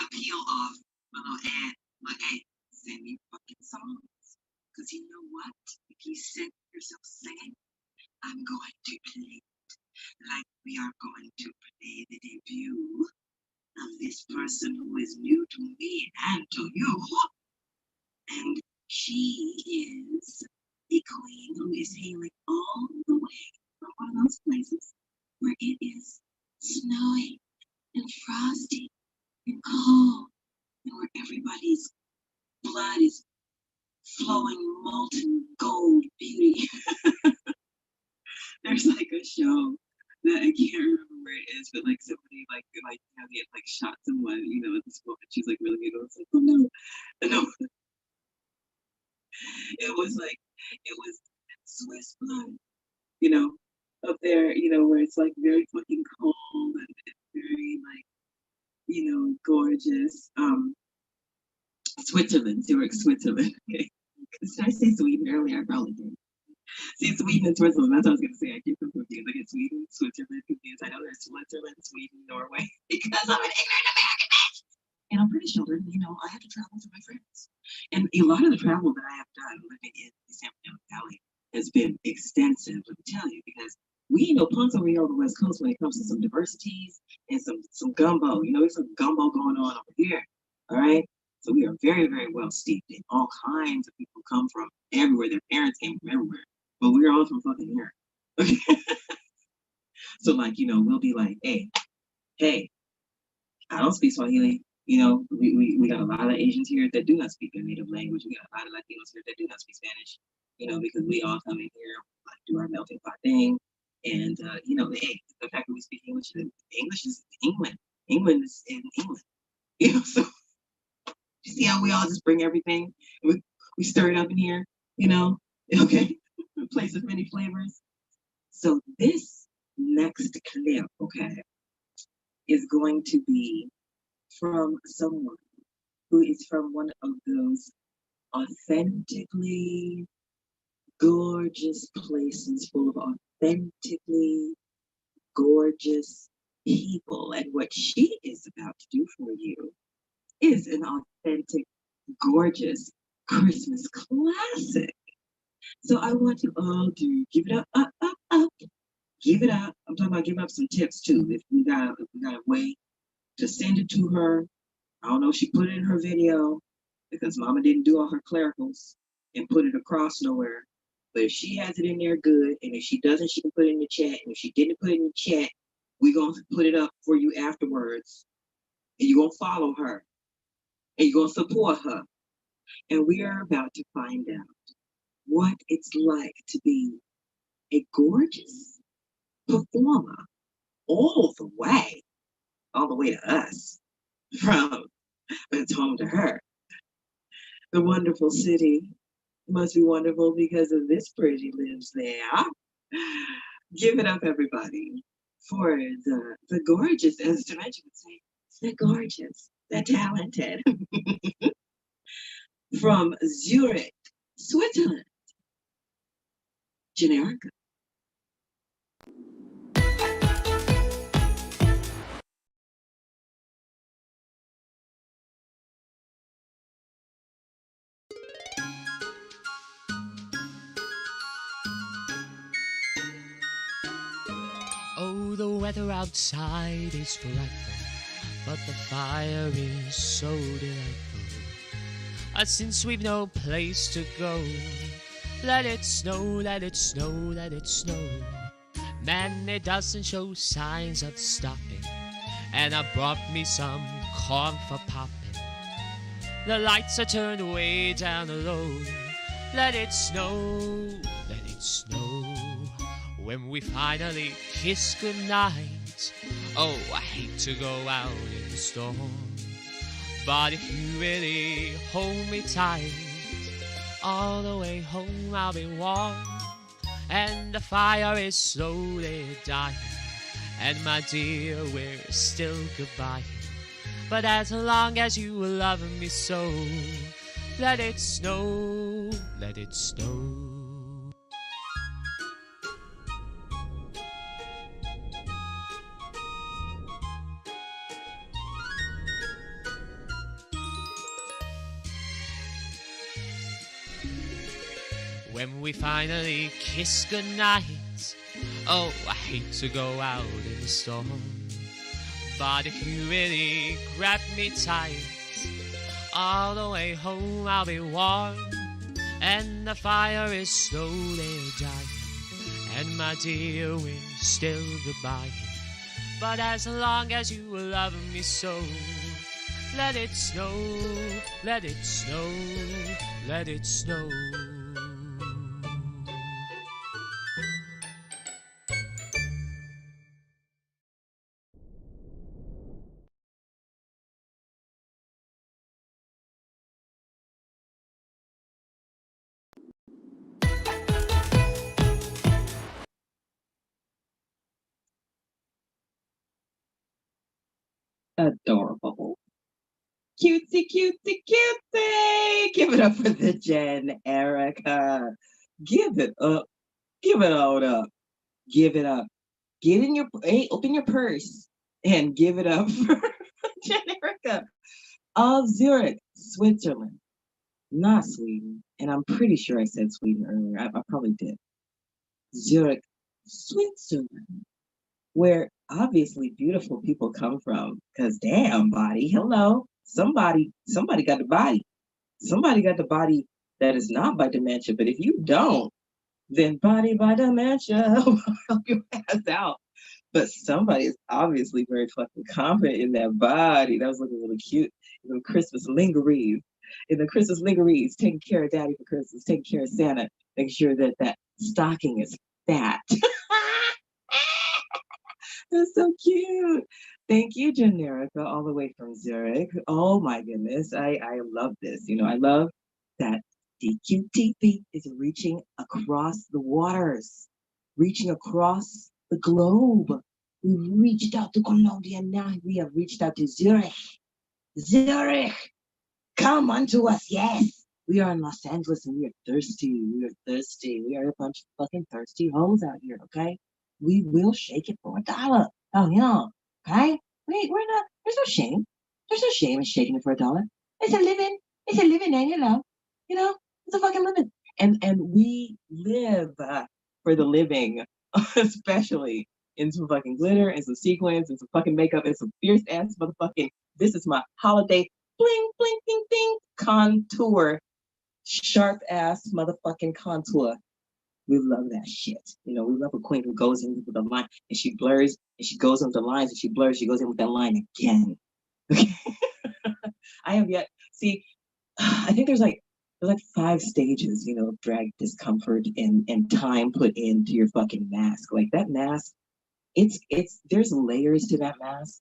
appeal off, my little ad. Look, hey, send me fucking songs. Cause you know what? If you send yourself singing, I'm going to play like we are going to play the debut of this person who is new to me and to you. And she is a queen who is hailing all the way from one of those places where it is snowing and frosty and cold, and where everybody's blood is flowing molten gold beauty. There's like a show that I can't remember where it is, but like somebody they had like shot someone, at the school, and she's like really it's like, oh no. No, it was Swiss blood, up there, where it's like very fucking cold and it's very like, gorgeous. Switzerland, Zurich, Switzerland. Okay. Did I say Sweden earlier? I probably did. See, Sweden and Switzerland, that's what I was gonna say. I keep confused. I get Sweden, Switzerland confused. I know there's Switzerland, Sweden, Norway, because I'm an ignorant American bitch. And I'm pretty sure, I have to travel for my friends. And a lot of the travel that I have done living in the San Fernando Valley has been extensive, let me tell you, because we ain't no punks over here on the West Coast when it comes to some diversities and some gumbo. There's some gumbo going on over here. All right. So we are very, very well steeped in all kinds of people come from everywhere. Their parents came from everywhere. But we're all from fucking here. Okay. So we'll be like, hey, I don't speak Swahili. We got a lot of Asians here that do not speak their native language. We got a lot of Latinos here that do not speak Spanish, because we all come in here, do our melting pot thing. And the fact that we speak English, English is England. England is in England. So you see how we all just bring everything, we stir it up in here, okay, a place of many flavors. So this next clip, okay, is going to be from someone who is from one of those authentically gorgeous places full of authentically gorgeous people. And what she is about to do for you is an authentic, gorgeous Christmas classic. So I want you all to give it up, up. Give it up. I'm talking about giving up some tips too. If we got a way to send it to her. I don't know if she put it in her video because Mama didn't do all her clericals and put it across nowhere. But if she has it in there, good. And if she doesn't, she can put it in the chat. And if she didn't put it in the chat, we're going to put it up for you afterwards. And you're going to follow her. And you're going to support her. And we are about to find out what it's like to be a gorgeous performer all the way to us from it's home to her. The wonderful city must be wonderful because of this pretty lives there. Give it up, everybody, for the gorgeous, as Dimension would say, they're gorgeous, they're talented. From Zurich, Switzerland, Generica. Oh, the weather outside is frightful, but the fire is so delightful. Since we've no place to go, let it snow, let it snow, let it snow. Man, it doesn't show signs of stopping, and I brought me some corn for popping. The lights are turned way down low. Let it snow, let it snow. When we finally kiss goodnight, oh, I hate to go out in the storm, but if you really hold me tight, all the way home I'll be warm, and the fire is slowly dying, and my dear, we're still goodbye. But as long as you love me so, let it snow, let it snow. When we finally kiss goodnight, oh, I hate to go out in the storm, but if you really grab me tight, all the way home I'll be warm, and the fire is slowly dying, and my dear, we're still goodbye. But as long as you love me so, let it snow, let it snow, let it snow. Adorable. Cutesy, cutesy, cutesy. Give it up for the Jen Erica. Give it up. Give it all up. Give it up. Open your purse and give it up for Jen Erica of Zurich, Switzerland, not Sweden. And I'm pretty sure I said Sweden earlier. I probably did. Zurich, Switzerland, where obviously beautiful people come from, because damn body, hello, somebody got the body. Somebody got the body that is not by dementia, but if you don't, then body by dementia, help your ass out. But somebody is obviously very fucking confident in that body. That was looking really cute. In the Christmas lingeries. Taking care of daddy for Christmas, taking care of Santa, making sure that that stocking is fat. That's so cute. Thank you, Generica, all the way from Zurich. Oh my goodness. I love this. I love that DQTV is reaching across the waters, reaching across the globe. We've reached out to Colombia now. We have reached out to Zurich. Zurich, come unto us, yes. We are in Los Angeles and we are thirsty. We are thirsty. We are a bunch of fucking thirsty hoes out here, okay? We will shake it for $1. Oh, yeah. Okay? We're not, there's no shame. There's no shame in shaking it for $1. It's a living. It's a living, and it's a fucking living. And we live for the living, especially in some fucking glitter and some sequins and some fucking makeup and some fierce ass motherfucking, this is my holiday bling, bling, ding, ding, contour, sharp ass motherfucking contour. We love that shit. We love a queen who goes in with a line and she blurs and she goes into the lines and she blurs, she goes in with that line again. I have yet, see, I think there's like 5 stages, of drag discomfort and time put into your fucking mask. Like that mask, there's layers to that mask.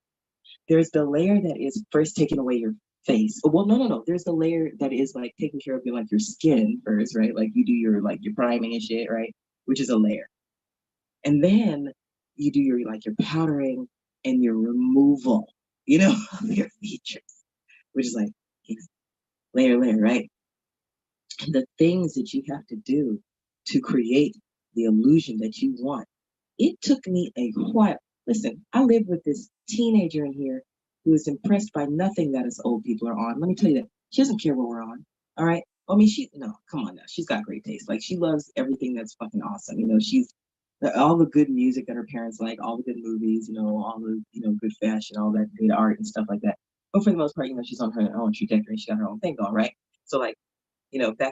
There's the layer that is first taking away your face. Well, no. There's the layer that is like taking care of your skin first, right? Like you do your priming and shit, right? Which is a layer. And then you do your powdering and your removal, of your features, which is like layer, right? And the things that you have to do to create the illusion that you want. It took me a while. Listen, I live with this teenager in here who is impressed by nothing that us old people are on. Let me tell you that. She doesn't care what we're on. All right. I mean, come on now. She's got great taste. Like, she loves everything that's fucking awesome. She's all the good music that her parents like, all the good movies, all the, good fashion, all that good art and stuff like that. But for the most part, she's on her own trajectory. She got her own thing going, right? So, back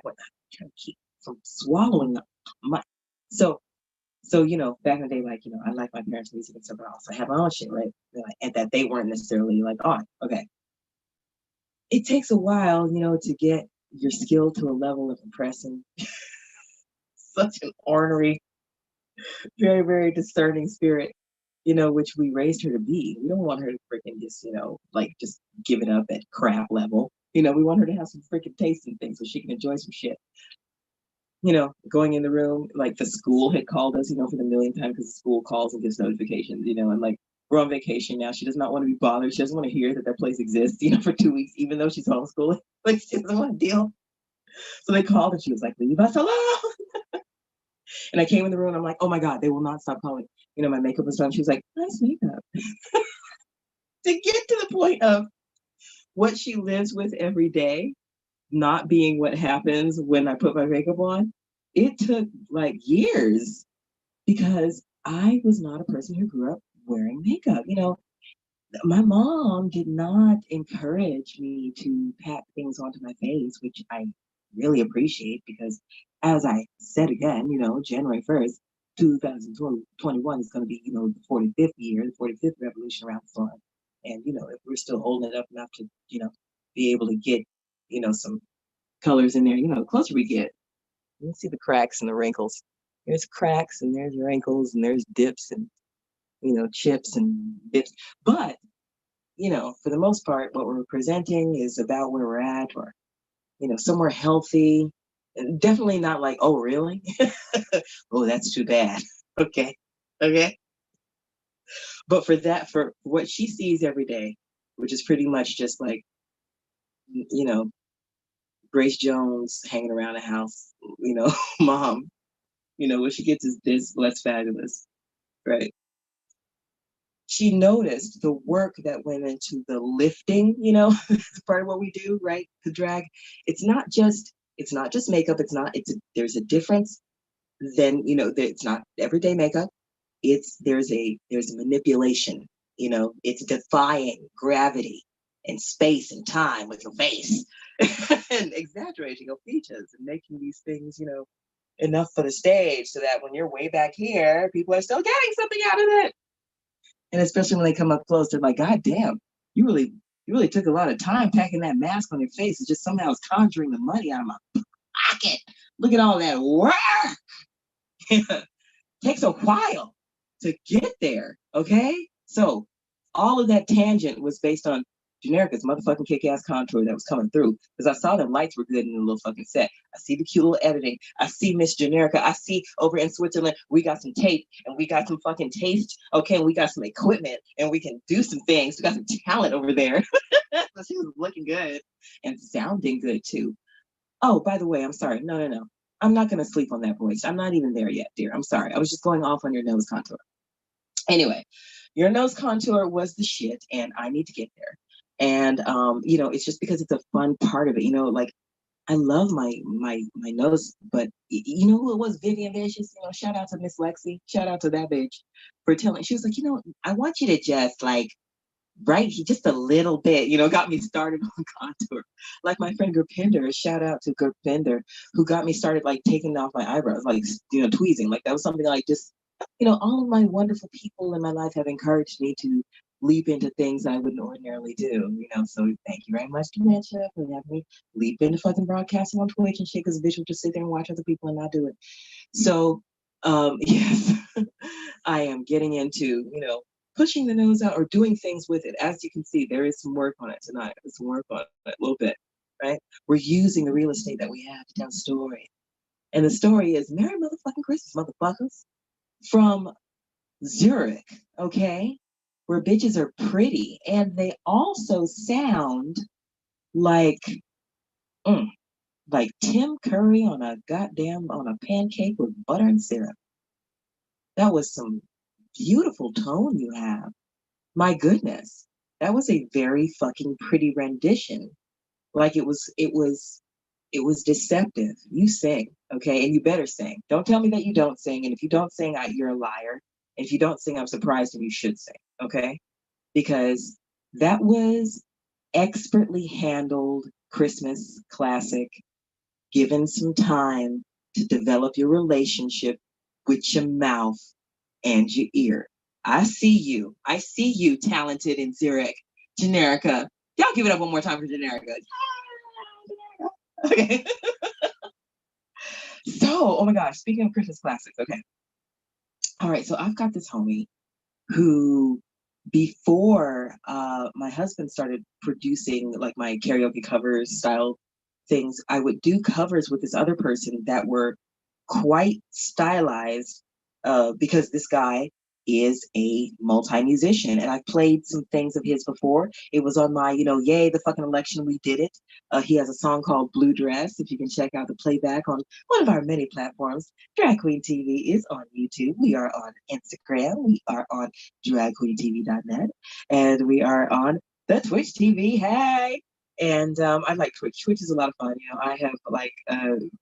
when I'm trying to keep from swallowing my, so, back in the day, I like my parents' music and stuff, but I also have my own shit, right? And that they weren't necessarily on. Okay. It takes a while, to get your skill to a level of impressing such an ornery, very, very discerning spirit, which we raised her to be. We don't want her to freaking just, just give it up at crap level. We want her to have some freaking taste in things so she can enjoy some shit. Going in the room, the school had called us, for the millionth time, because the school calls and gives notifications, and we're on vacation now. She does not want to be bothered. She doesn't want to hear that place exists, for 2 weeks, even though she's homeschooling. She doesn't want to deal. So they called and she was like, leave us alone. And I came in the room and I'm like, oh my God, they will not stop calling. My makeup was done. She was like, nice makeup. To get to the point of what she lives with every day, not being what happens when I put my makeup on, it took years because I was not a person who grew up wearing makeup. My mom did not encourage me to pat things onto my face, which I really appreciate because, as I said again, January 1st, 2021 is going to be, the 45th year, the 45th revolution around the sun. And, if we're still holding it up enough to, be able to get, some colors in there, the closer we get, you can see the cracks and the wrinkles. There's cracks and there's wrinkles and there's dips and, chips and bits. But, for the most part, what we're presenting is about where we're at, or, somewhere healthy. And definitely not oh, really? Oh, that's too bad. Okay. But for what she sees every day, which is pretty much just Grace Jones hanging around the house, mom, what she gets is this less fabulous, right? She noticed the work that went into the lifting, it's part of what we do, right? The drag. It's not just makeup. There's a difference. Then, it's not everyday makeup. There's a manipulation, it's defying gravity and space and time with your face and exaggerating your features and making these things, enough for the stage so that when you're way back here, people are still getting something out of it. And especially when they come up close, they're like, God damn, you really took a lot of time packing that mask on your face. It just somehow is conjuring the money out of my pocket. Look at all that work. Takes a while to get there. Okay, so all of that tangent was based on Generica's motherfucking kick-ass contour that was coming through, because I saw the lights were good in the little fucking set. I see the cute little editing. I see Miss Generica. I see over in Switzerland, we got some tape and we got some fucking taste. Okay, we got some equipment and we can do some things. We got some talent over there. So she was looking good and sounding good too. Oh, by the way, I'm sorry. No. I'm not going to sleep on that voice. I'm not even there yet, dear. I'm sorry. I was just going off on your nose contour. Anyway, your nose contour was the shit, and I need to get there. And it's just because it's a fun part of it. Like I love my nose, but you know who it was? Vivian Vicious. Shout out to Miss Lexi. Shout out to that bitch for telling. She was like, I want you to just like just a little bit, got me started on contour. Like my friend Gurpinder, shout out to Gurpinder, who got me started like taking off my eyebrows, like tweezing. Like that was something like just, all of my wonderful people in my life have encouraged me to leap into things I wouldn't ordinarily do. So thank you very much, Dementia, for having me leap into fucking broadcasting on Twitch and shit, because a bitch will just sit there and watch other people and not do it. So yes, I am getting into, pushing the nose out or doing things with it. As you can see, there is some work on it tonight. There's some work on it a little bit, right? We're using the real estate that we have to tell a story. And the story is Merry Motherfucking Christmas, motherfuckers, from Zurich, okay? Where bitches are pretty. And they also sound like, like Tim Curry on a pancake with butter and syrup. That was some beautiful tone you have. My goodness, that was a very fucking pretty rendition. Like it was deceptive. You sing, okay, and you better sing. Don't tell me that you don't sing. And if you don't sing, you're a liar. And if you don't sing, I'm surprised, and you should sing, okay? Because that was expertly handled Christmas classic, given some time to develop your relationship with your mouth and your ear. I see you, talented in Zurich. Generica. Y'all give it up one more time for Generica. Okay. So, oh my gosh, speaking of Christmas classics, okay. All right, so I've got this homie who, before my husband started producing like my karaoke covers style things, I would do covers with this other person that were quite stylized, because this guy is a multi-musician, and I've played some things of his before. It was on my, yay, the fucking election, we did it. He has a song called Blue Dress. If you can check out the playback on one of our many platforms. Drag Queen TV is on YouTube. We are on Instagram. We are on dragqueentv.net, and we are on the Twitch TV. Hey! And I like Twitch. Twitch is a lot of fun. I have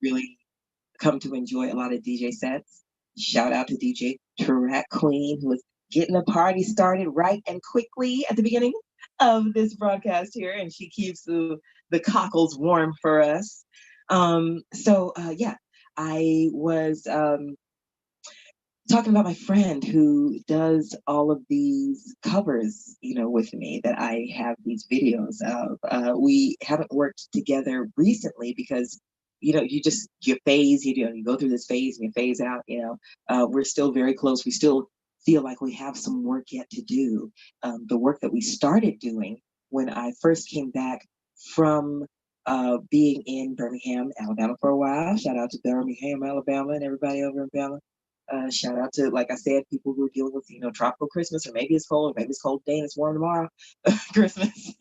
really come to enjoy a lot of DJ sets. Shout out to DJ Track Queen, who is getting the party started right and quickly at the beginning of this broadcast here, and she keeps the cockles warm for us. Yeah, I was talking about my friend who does all of these covers, with me, that I have these videos of. We haven't worked together recently because you phase, you go through this phase and you phase out, we're still very close. We still feel like we have some work yet to do. The work that we started doing when I first came back from being in Birmingham, Alabama for a while. Shout out to Birmingham, Alabama, and everybody over in Alabama. Shout out to, like I said, people who are dealing with, tropical Christmas, or maybe it's cold, or maybe it's cold today and it's warm tomorrow. Christmas.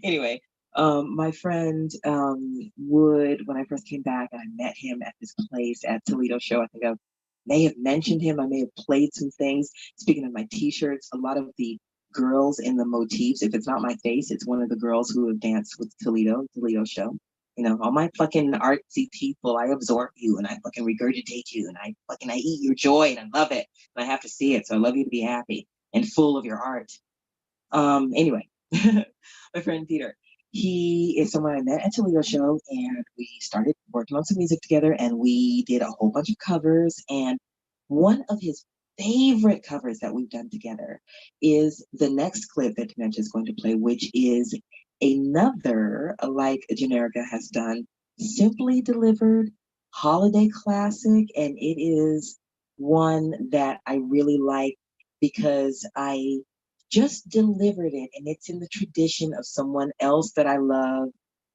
Anyway, my friend Wood, when I first came back, I met him at this place at Toledo Show. I think I may have mentioned him. I may have played some things. Speaking of my t-shirts, a lot of the girls in the motifs, if it's not my face, it's one of the girls who have danced with Toledo Show. All my fucking artsy people, I absorb you and I fucking regurgitate you and I eat your joy and I love it. And I have to see it. So I love you to be happy and full of your art. Anyway, my friend Peter, he is someone I met at Toledo Show, and we started working on some music together, and we did a whole bunch of covers. And one of his favorite covers that we've done together is the next clip that Dementia is going to play, which is another, like Generica has done, simply delivered holiday classic, and it is one that I really like because I just delivered it, and it's in the tradition of someone else that I love,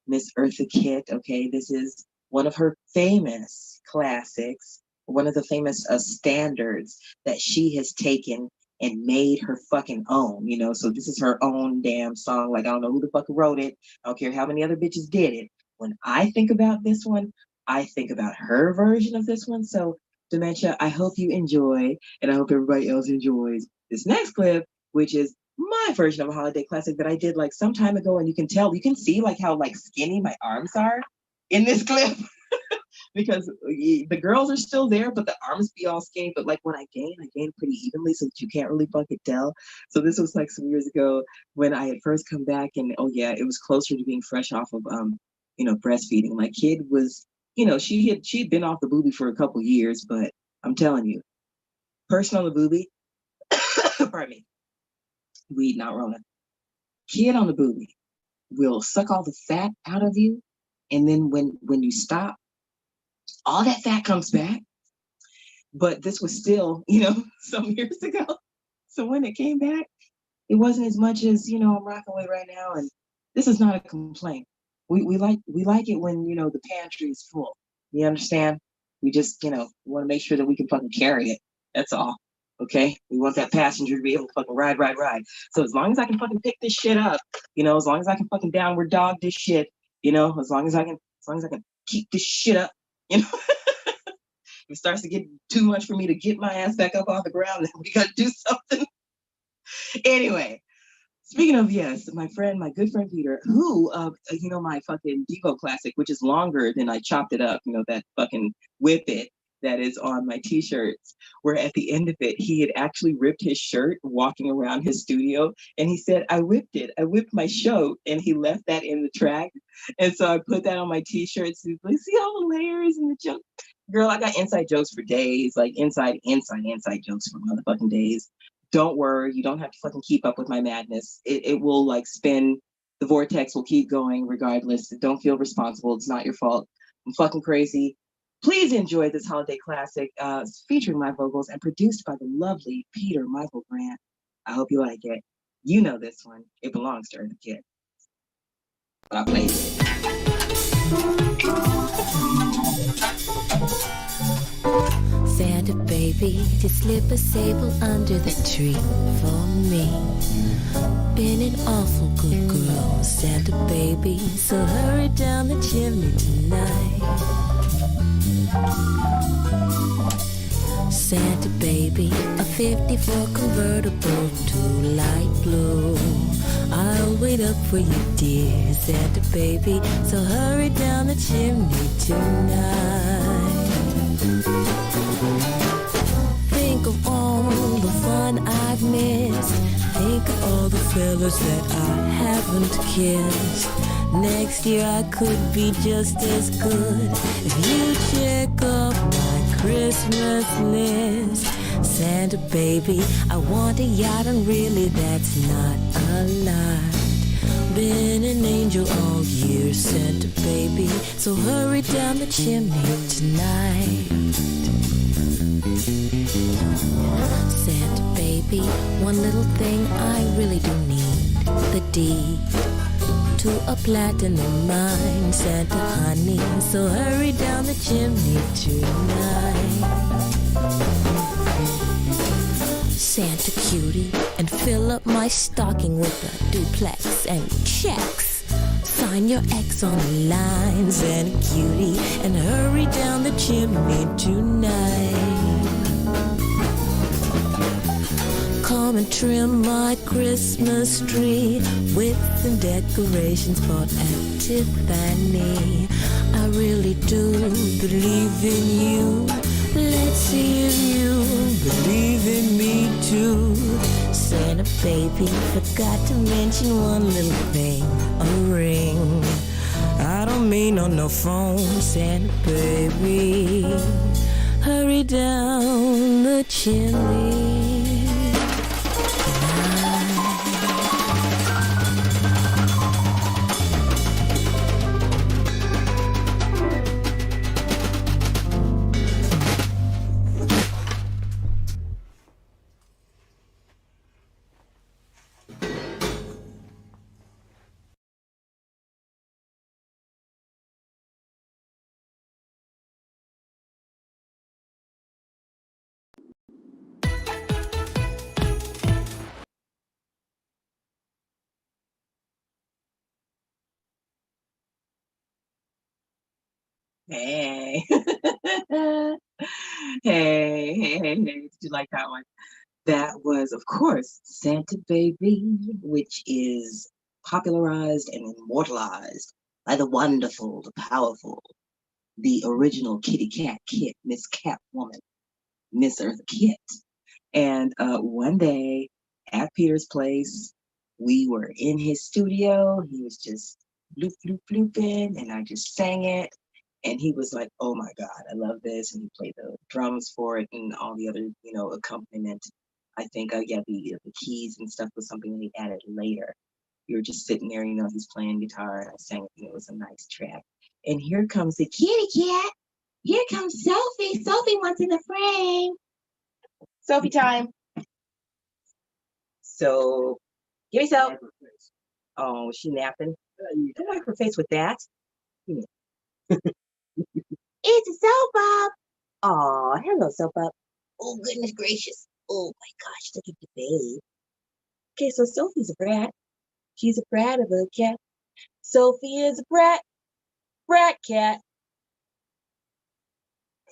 Miss Eartha Kitt. Okay, this is one of her famous classics, one of the famous standards that she has taken and made her fucking own, you know. So this is her own damn song. Like, I don't know who the fuck wrote it. I don't care how many other bitches did it. When I think about this one, I think about her version of this one. So, Dementia, I hope you enjoy, and I hope everybody else enjoys this next clip, which is my version of a holiday classic that I did like some time ago. And you can see like how like skinny my arms are in this clip. Because the girls are still there, but the arms be all skinny. But like when I gain pretty evenly, so that you can't really fucking tell. So this was like some years ago when I had first come back, and oh yeah, it was closer to being fresh off of breastfeeding. My kid was, she'd been off the boobie for a couple years, but I'm telling you, person on the boobie, pardon me, weed not rolling. Kid on the boobie will suck all the fat out of you, and then when you stop, all that fat comes back. But this was still, some years ago. So when it came back, it wasn't as much as, I'm rocking with right now. And this is not a complaint. We like it when, the pantry is full. You understand? We just, want to make sure that we can fucking carry it. That's all. Okay? We want that passenger to be able to fucking ride. So as long as I can fucking pick this shit up, as long as I can fucking downward dog this shit, as long as I can keep this shit up, if it starts to get too much for me to get my ass back up off the ground, then we gotta do something. Anyway, speaking of, yes, my good friend Peter, who, my fucking Devo classic, which is longer than I chopped it up, that fucking whip it that is on my t-shirts, where at the end of it, he had actually ripped his shirt walking around his studio. And he said, I whipped my shirt, and he left that in the track. And so I put that on my t-shirts. Like, see all the layers and the joke. Girl, I got inside jokes for days, like inside jokes for motherfucking days. Don't worry, you don't have to fucking keep up with my madness. It will like spin, the vortex will keep going regardless. Don't feel responsible, it's not your fault. I'm fucking crazy. Please enjoy this holiday classic featuring my vocals and produced by the lovely Peter Michael Grant. I hope you like it. You know this one, it belongs to Eartha Kitt. But I'll play it. Santa baby, just slip a sable under the tree for me. Been an awful good girl, Santa baby, so hurry down the chimney tonight. Santa baby, a 54 convertible to light blue. I'll wait up for you, dear Santa baby, so hurry down the chimney tonight. Think of all the fun I've missed. Think of all the fellas that I haven't kissed. Next year I could be just as good if you check off my Christmas list. Santa baby, I want a yacht, and really that's not a lot. Been an angel all year, Santa baby, so hurry down the chimney tonight. Santa baby, one little thing I really do need, the deed to a platinum mine, Santa honey, so hurry down the chimney tonight. Santa cutie, and fill up my stocking with a duplex and checks. Sign your X on the line, Santa cutie, and hurry down the chimney tonight. Come and trim my Christmas tree with some decorations bought at Tiffany. I really do believe in you. Let's see if you believe in me too. Santa baby, forgot to mention one little thing, a ring. I don't mean on no phone, Santa baby. Hurry down the chimney. Hey. Hey, hey, hey. Did you like that one? That was, of course, Santa Baby, which is popularized and immortalized by the wonderful, the powerful, the original kitty cat kit, Miss Catwoman, Miss Eartha Kitt. And one day at Peter's place, we were in his studio. He was just bloop, bloop, blooping, and I just sang it. And he was like, "Oh my God, I love this." And he played the drums for it and all the other, accompaniment. I think, yeah, the keys and stuff was something that he added later. We were just sitting there, he's playing guitar, and I sang it, and it was a nice track. And here comes the kitty cat. Here comes Sophie. Sophie wants in the frame. Sophie time. So, give me some. Oh, she napping? Don't wipe her face with that. It's a soap up. Oh, hello, soap up. Oh, goodness gracious. Oh, my gosh, look at the babe. Okay, so Sophie's a brat. She's a brat of a cat. Sophie is a brat cat.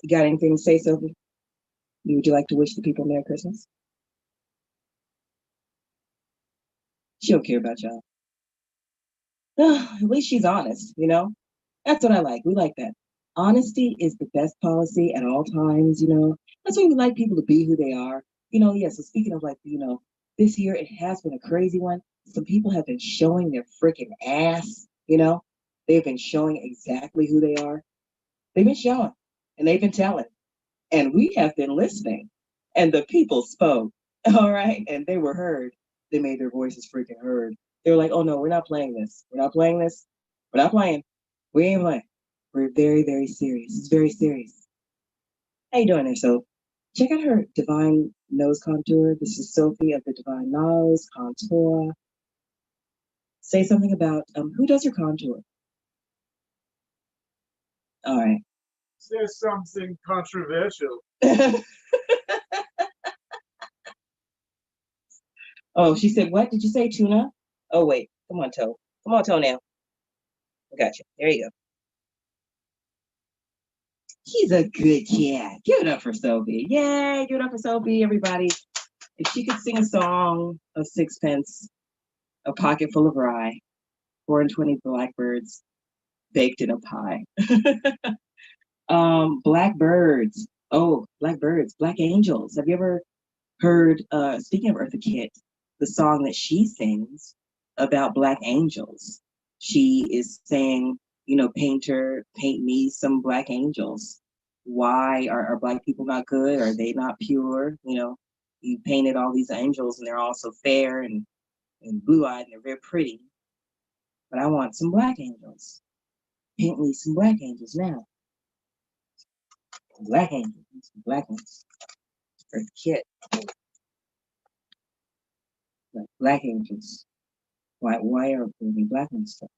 You got anything to say, Sophie? Would you like to wish the people Merry Christmas? She don't care about y'all. At least she's honest, That's what I like. We like that. Honesty is the best policy at all times, That's why we like people to be who they are. Yeah, so speaking of this year it has been a crazy one. Some people have been showing their freaking ass, They've been showing exactly who they are. They've been showing and they've been telling. And we have been listening. And the people spoke. All right. And they were heard. They made their voices freaking heard. They were like, "Oh no, we're not playing this. We're not playing this. We're not playing. We ain't playing. We're very, very serious. It's very serious." How you doing there, Sophie? Check out her Divine Nose Contour. This is Sophie of the Divine Nose Contour. Say something about who does your contour? All right. Say something controversial. Oh, she said, what did you say, Tuna? Oh, wait. Come on, Toe. Come on, Toe now. I got you. There you go. She's a good cat. Give it up for Sophie. Yay, give it up for Sophie, everybody. If she could sing a song of sixpence, a pocket full of rye, 420 blackbirds baked in a pie. Blackbirds. Oh, blackbirds, black angels. Have you ever heard, speaking of Eartha Kitt, the song that she sings about black angels? She is saying, painter, paint me some black angels. Why are black people not good? Are they not pure? You painted all these angels and they're all so fair and blue-eyed and they're very pretty. But I want some black angels. Paint me some black angels now. Black angels. Black angels. Eartha Kitt. Like black angels. Why are we black and stuff?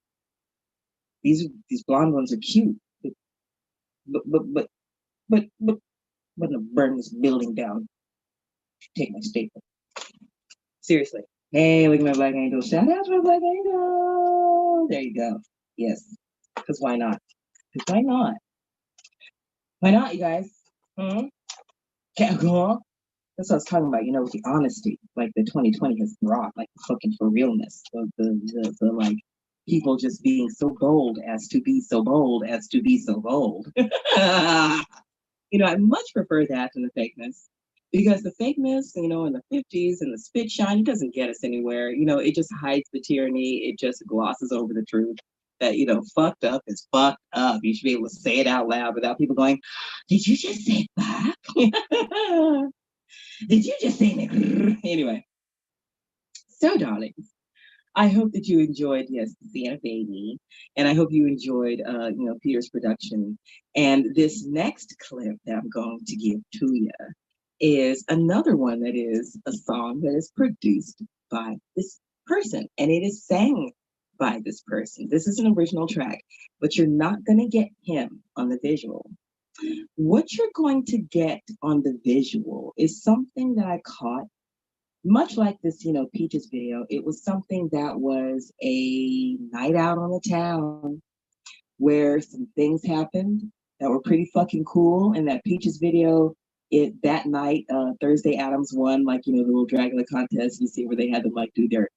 These blonde ones are cute, but I'm gonna burn this building down. Take my statement. Seriously. Hey, look at my black angel. Shout out to my black angel. There you go. Yes. Because why not? Because why not? Why not, you guys? Can't go on. That's what I was talking about, with the honesty, like the 2020 has brought, like fucking for realness. The like people just being so bold as to be so bold as to be so bold. I much prefer that than the fakeness. Because the fakeness, in the 50s and the spit shine, it doesn't get us anywhere. It just hides the tyranny. It just glosses over the truth that, fucked up is fucked up. You should be able to say it out loud without people going, "Did you just say fuck?" Did you just say that? Anyway. So, darlings, I hope that you enjoyed, yes, Santa Baby, and I hope you enjoyed, Peter's production. And this next clip that I'm going to give to you is another one that is a song that is produced by this person, and it is sang by this person. This is an original track, but you're not going to get him on the visual. What you're going to get on the visual is something that I caught much like this, Peaches video. It was something that was a night out on the town where some things happened that were pretty fucking cool. In that Peaches video, that night, Thursday Adams won, like, the little Dragula contest. You see where they had them like do their,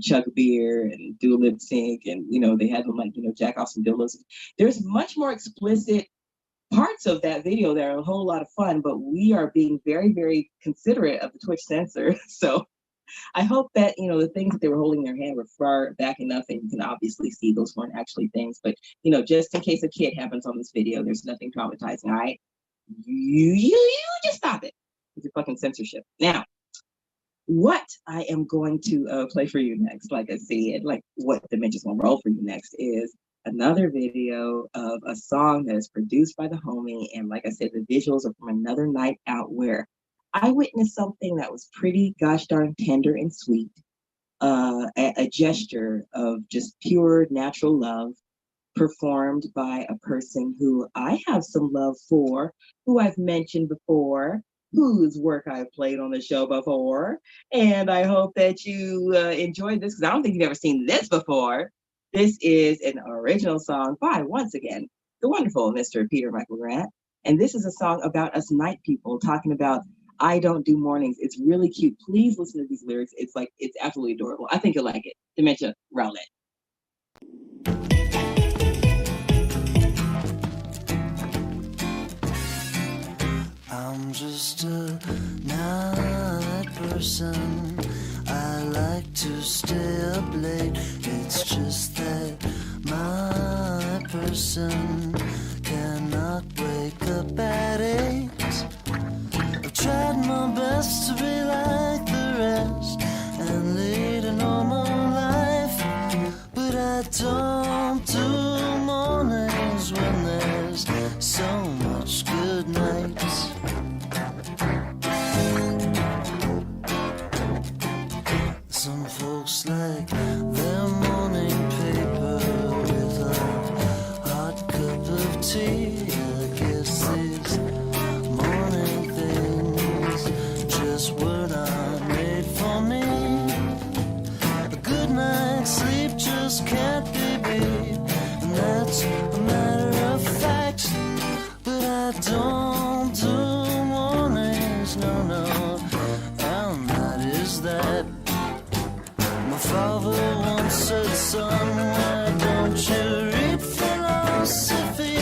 chug beer and do a lip sync, and they had them like, jack off some dildos. There's much more explicit parts of that video that are a whole lot of fun, but we are being very, very considerate of the Twitch censor. So I hope that, the things that they were holding in their hand were far back enough, and you can obviously see those weren't actually things. But, just in case a kid happens on this video, there's nothing traumatizing, all right? You just stop it with your fucking censorship. Now, what I am going to play for you next, like I said, like what Dimension's gonna roll for you next is another video of a song that is produced by the homie. And like I said, the visuals are from another night out where I witnessed something that was pretty gosh darn tender and sweet. A gesture of just pure natural love performed by a person who I have some love for, who I've mentioned before, whose work I've played on the show before. And I hope that you enjoyed this, because I don't think you've ever seen this before. This is an original song by, once again, the wonderful Mr. Peter Michael Grant. And this is a song about us night people, talking about I don't do mornings. It's really cute. Please listen to these lyrics. It's absolutely adorable. I think you'll like it. Dementia, roll it. I'm just a night person. I like to stay up late. It's just that my person cannot wake up at 8. I've tried my best to be like the rest and lead a normal life, but I don't do mornings when there's so much good nights. Some folks like their morning paper with a hot cup of tea. I guess these morning things just were not made for me. A good night's sleep just can't be beat, and that's a matter of fact. But I don't do mornings, no, and that is that. My father once said, son, why don't you read philosophy?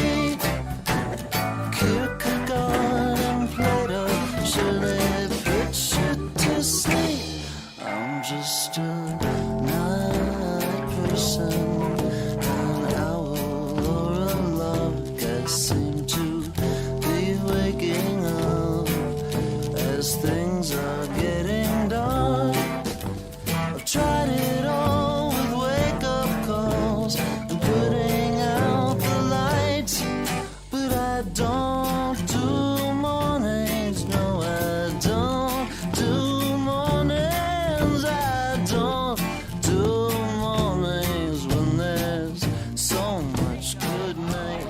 Kierkegaard and Plato, should they put you to sleep? I'm just a night person, an owl or a lark. I seem to be waking up as things are getting dark. I've tried it all with wake-up calls and putting out the lights, but I don't do mornings, no, I don't do mornings, I don't do mornings when there's so much good night.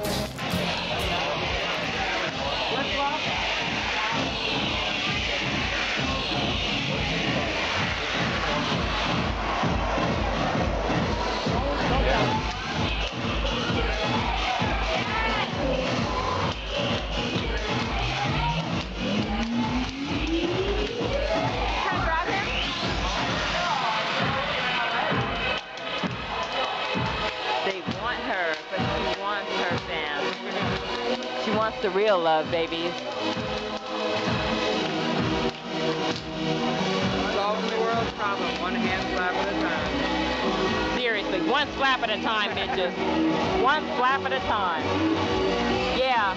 They want her, but she wants her fam. She wants the real love, babies. Solving the world's problem, one hand slap at a time. Seriously, one slap at a time, bitches. One slap at a time. Yeah.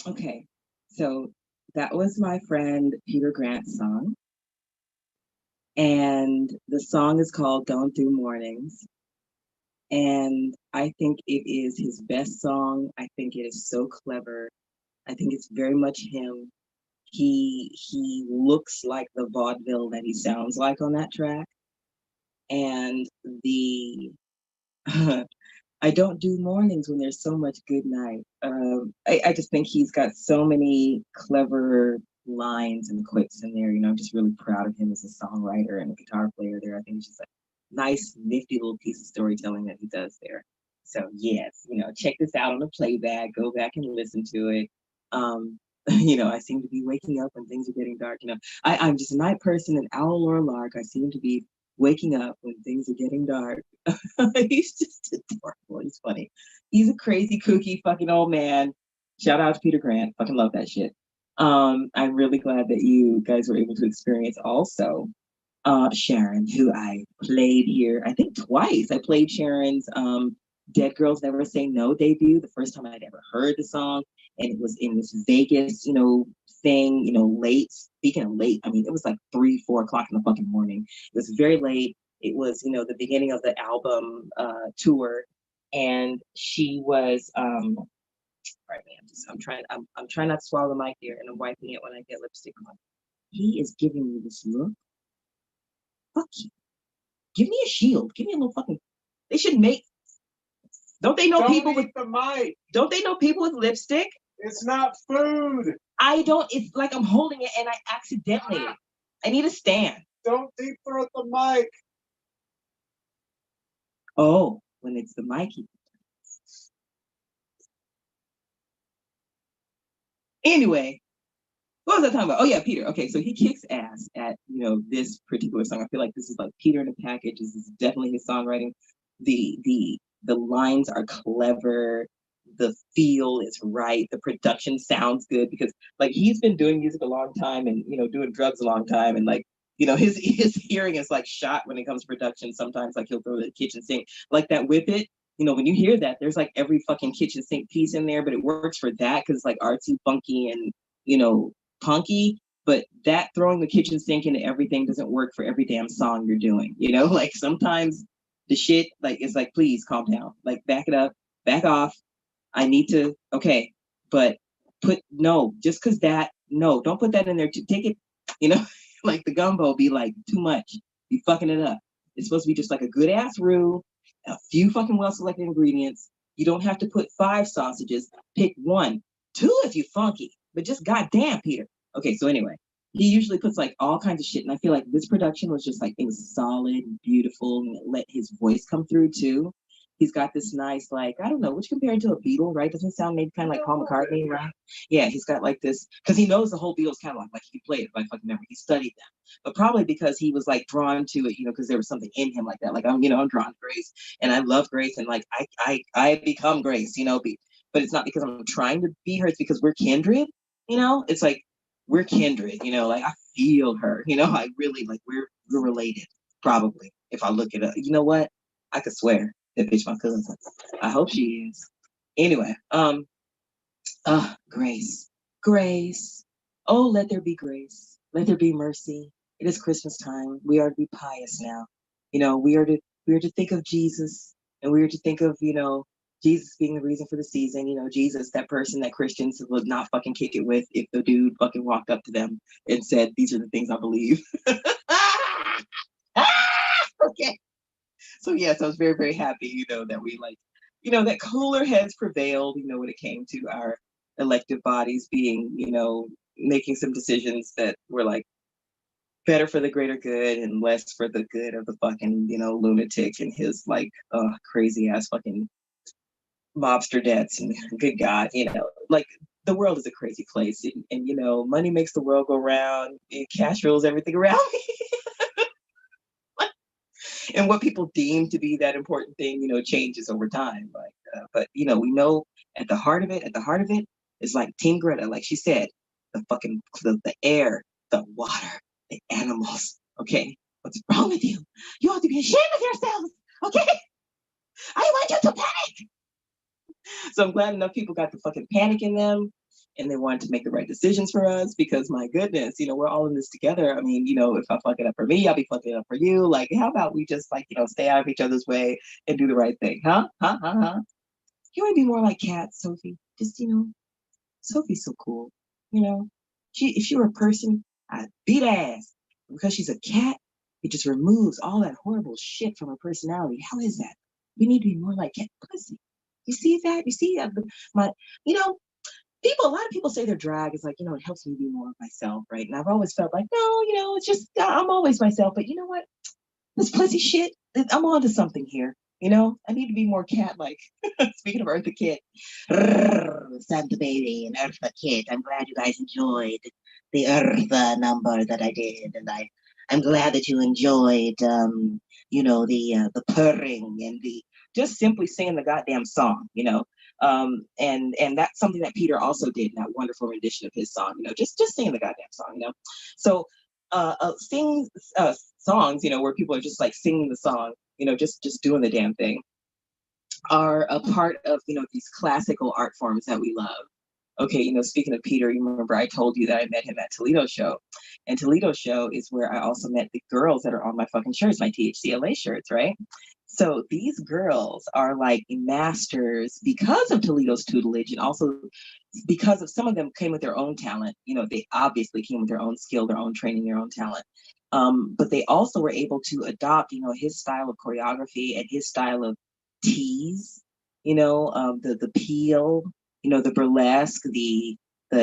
Okay, so that was my friend Peter Grant's song. And the song is called Don't Do Mornings. And I think it is his best song. I think it is so clever. I think it's very much him. He looks like the vaudeville that he sounds like on that track. And the I don't do mornings when there's so much good night. I just think he's got so many clever lines and quips in there. I'm just really proud of him as a songwriter and a guitar player there. I think it's just a nice, nifty little piece of storytelling that he does there. So yes, check this out on the playback. Go back and listen to it. I seem to be waking up when things are getting dark. I'm just a night person, an owl or a lark. I seem to be waking up when things are getting dark. He's just adorable. He's funny. He's a crazy, kooky, fucking old man. Shout out to Peter Grant. Fucking love that shit. I'm really glad that you guys were able to experience also Sharon, who I played here, I think twice. I played Sharon's Dead Girls Never Say No debut, the first time I'd ever heard the song. And it was in this Vegas, thing, late. Speaking of late, I mean, it was like 3, 4 o'clock in the fucking morning. It was very late. It was, the beginning of the album tour. And she was, right, man, I'm trying not to swallow the mic here, and I'm wiping it when I get lipstick on. He is giving me this look. Fuck you. Give me a shield. Give me a little fucking. They should make. Don't they know Don't people eat with the mic? Don't they know people with lipstick? It's not food. I don't. It's like I'm holding it and I accidentally. I need a stand. Don't deep throat the mic. Oh, when it's the mic. Anyway, what was I talking about? Oh yeah, Peter. Okay, so he kicks ass at this particular song. I feel like this is like Peter in a package. This is definitely his songwriting. The lines are clever. The feel is right. The production sounds good because like he's been doing music a long time and doing drugs a long time and like his hearing is like shot when it comes to production. Sometimes like he'll throw the kitchen sink like that Whip It. When you hear that, there's like every fucking kitchen sink piece in there, but it works for that because it's like artsy, funky, and punky. But that throwing the kitchen sink into everything doesn't work for every damn song you're doing. Like sometimes the shit like is like, please calm down, like back it up, back off. I need to, okay, but just because don't put that in there. Take it, like the gumbo be like too much. You fucking it up. It's supposed to be just like a good ass roux, a few fucking well selected ingredients. You don't have to put 5 sausages. Pick 1, 2 if you funky, but just goddamn, Peter. Okay, so anyway, he usually puts like all kinds of shit, and I feel like this production was just like it was solid and beautiful, and it let his voice come through too. He's got this nice, like, I don't know, which compared to a Beatle, right? Doesn't sound maybe kind of like Paul McCartney, right? Yeah, he's got like this, because he knows the whole Beatles catalog, like he played it, like fucking memory. He studied them. But probably because he was like drawn to it, because there was something in him like that. Like I'm drawn to Grace and I love Grace and like I become Grace, but it's not because I'm trying to be her, it's because we're kindred, it's like we're kindred, like I feel her, I really like we're related, probably, if I look it up. You know what? I could swear that bitch my cousin. I hope she is. Anyway, Grace. Grace. Oh, let there be grace. Let there be mercy. It is Christmas time. We are to be pious now. We are to think of Jesus, and we are to think of, Jesus being the reason for the season. Jesus, that person that Christians would not fucking kick it with if the dude fucking walked up to them and said, "These are the things I believe." Okay. So yes, I was very, very happy, that we like, that cooler heads prevailed, when it came to our elective bodies being, making some decisions that were like better for the greater good and less for the good of the fucking, lunatic and his like crazy ass fucking mobster debts. And good God, like the world is a crazy place, and money makes the world go round, and cash rules everything around me. And what people deem to be that important thing, changes over time. Like, but we know at the heart of it, is like Team Greta, like she said, the air, the water, the animals. Okay, what's wrong with you? You ought to be ashamed of yourselves. Okay, I want you to panic. So I'm glad enough people got the fucking panic in them, and they wanted to make the right decisions for us, because my goodness, we're all in this together. I mean, if I fuck it up for me, I'll be fucking it up for you. Like, how about we just like, stay out of each other's way and do the right thing? Huh? You want to be more like Kat, Sophie. Just, Sophie's so cool. If she were a person, I'd beat ass. Because she's a cat, it just removes all that horrible shit from her personality. How is that? We need to be more like get pussy. You see that? You see my, you know, a lot of people say their drag is like, it helps me be more of myself, right? And I've always felt like, no, it's just I'm always myself. But you know what? This pussy shit, I'm onto something here. I need to be more cat-like. Speaking of Eartha Kitt, Santa Baby and Eartha Kitt. I'm glad you guys enjoyed the Eartha number that I did, and I'm glad that you enjoyed, the purring and the just simply singing the goddamn song, and that's something that Peter also did in that wonderful rendition of his song, just singing the goddamn song, So sing songs, where people are just like singing the song, just doing the damn thing, are a part of, these classical art forms that we love. Okay, speaking of Peter, you remember I told you that I met him at Toledo show. And Toledo show is where I also met the girls that are on my fucking shirts, my THCLA shirts, right? So these girls are like masters because of Toledo's tutelage, and also because of some of them came with their own talent. They obviously came with their own skill, their own training, their own talent. But they also were able to adopt, his style of choreography and his style of tease, the peel, the burlesque, the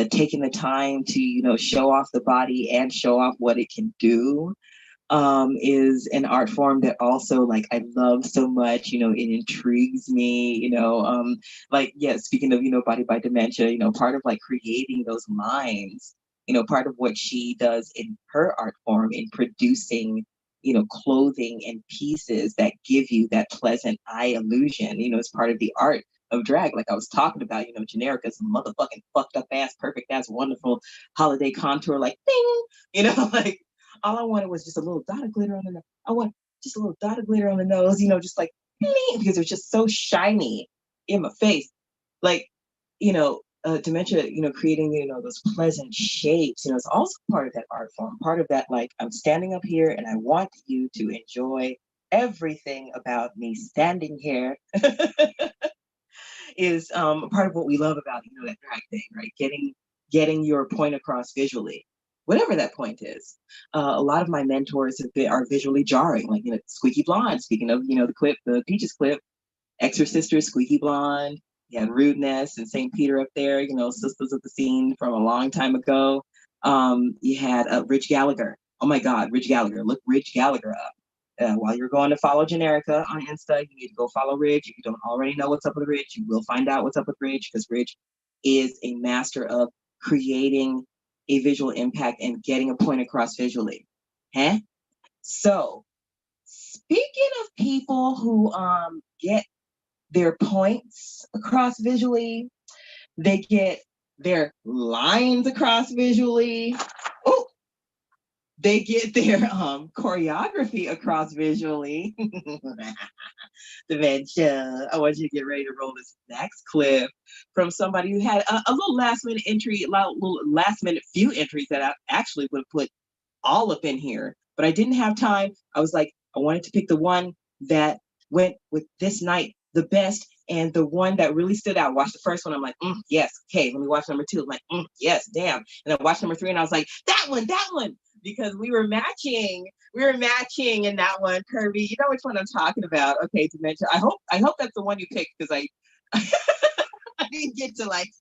taking the time to, show off the body and show off what it can do, is an art form that also like I love so much. It intrigues me, speaking of, Body by Dementia, part of like creating those lines, part of what she does in her art form in producing, clothing and pieces that give you that pleasant eye illusion, is part of the art of drag. Like I was talking about, Generica's motherfucking fucked up ass, perfect ass, wonderful holiday contour, like ding, like all I wanted was just a little dot of glitter on the nose. I want just a little dot of glitter on the nose, just like bling, because it was just so shiny in my face. Like, Dementia, creating, those pleasant shapes, it's also part of that art form, part of that, like, I'm standing up here and I want you to enjoy everything about me standing here is part of what we love about, that drag thing, right? Getting your point across visually, whatever that point is. A lot of my mentors are visually jarring, like, Squeaky Blonde, speaking of, the Peaches clip, Exorcisters, Squeaky Blonde. You had Rudeness and St. Peter up there, Sisters of the Scene from a long time ago. You had Ridge Gallagher. Oh my God, Ridge Gallagher. Look Ridge Gallagher up. While you're going to follow Generica on Insta, you need to go follow Ridge. If you don't already know what's up with Ridge, you will find out what's up with Ridge, because Ridge is a master of creating a visual impact and getting a point across visually. Huh? So, speaking of people who get their points across visually, they get their lines across visually. Oh, they get their choreography across visually. Dementia. I want you to get ready to roll this next clip from somebody who had a little last minute entry, little last minute few entries that I actually would have put all up in here, but I didn't have time. I was like, I wanted to pick the one that went with this night the best, and the one that really stood out. Watch the first one, I'm like, yes, okay, let me watch number two. I'm like, yes, damn. And I watched number three and I was like, that one, because we were matching in that one. Kirby, you know which one I'm talking about. Okay, Dementia. I hope that's the one you picked, because I I didn't get to, like,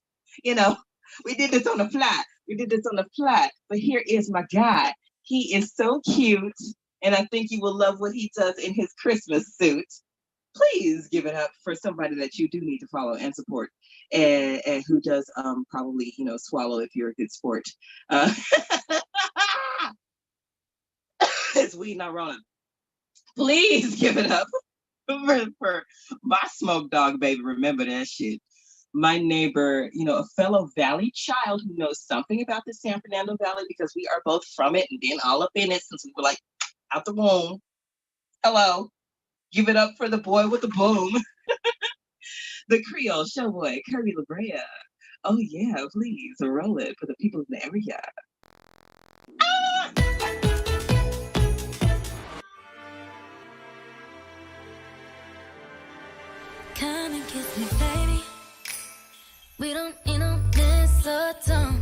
we did this on the fly. But here is my guy. He is so cute, and I think you will love what he does in his Christmas suit. Please give it up for somebody that you do need to follow and support, and who does probably, swallow if you're a good sport. It's weed, not Rona. Please give it up for my smoke dog, baby. Remember that shit. My neighbor, a fellow Valley child who knows something about the San Fernando Valley, because we are both from it and been all up in it since we were like out the womb. Hello. Give it up for the boy with the boom. The Creole showboy, Kirby LaBrea. Oh yeah, please roll it for the people in the area. Come and kiss me, baby. We don't need no mistletoe.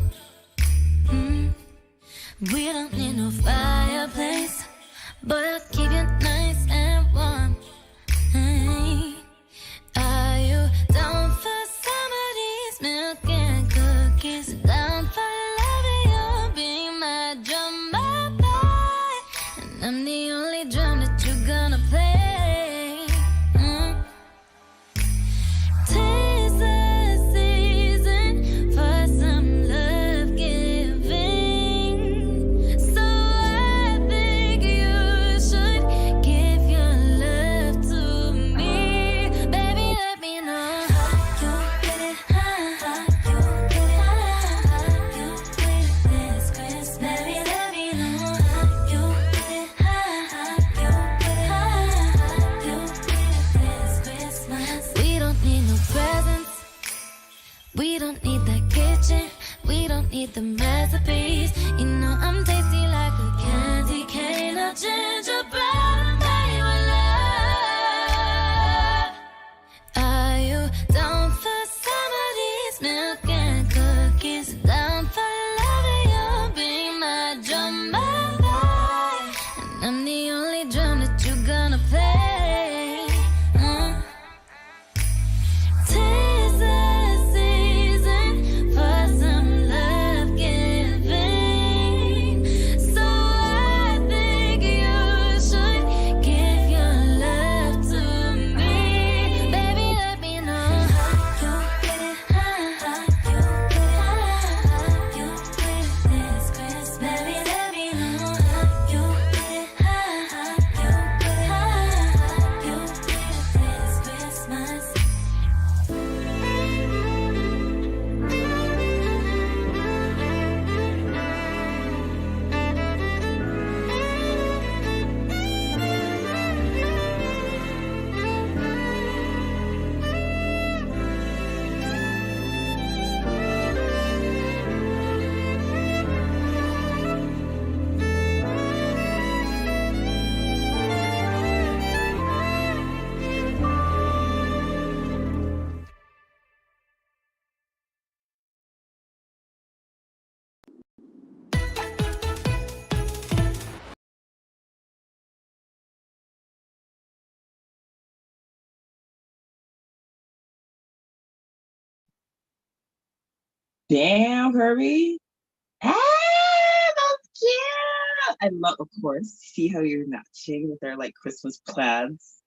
We don't need no fireplace, but I'll keep you nice and warm. Hey. with the recipes. You know I'm tasty like a candy cane, a gingerbread made with love. Are you down for some of these milk and cookies? Down for loving you, be my drum boy, and I'm the only drum that you're gonna play. Tis the season for some love giving, so I think you should give your love to me. Baby, let me know how you get it, how you get it, how you get it this Christmas. Baby, let me know how you get it, how you get it, how you get it this Christmas. Damn, Herbie. Ah, that's cute. I love, of course, see how you're matching with our like Christmas plaids.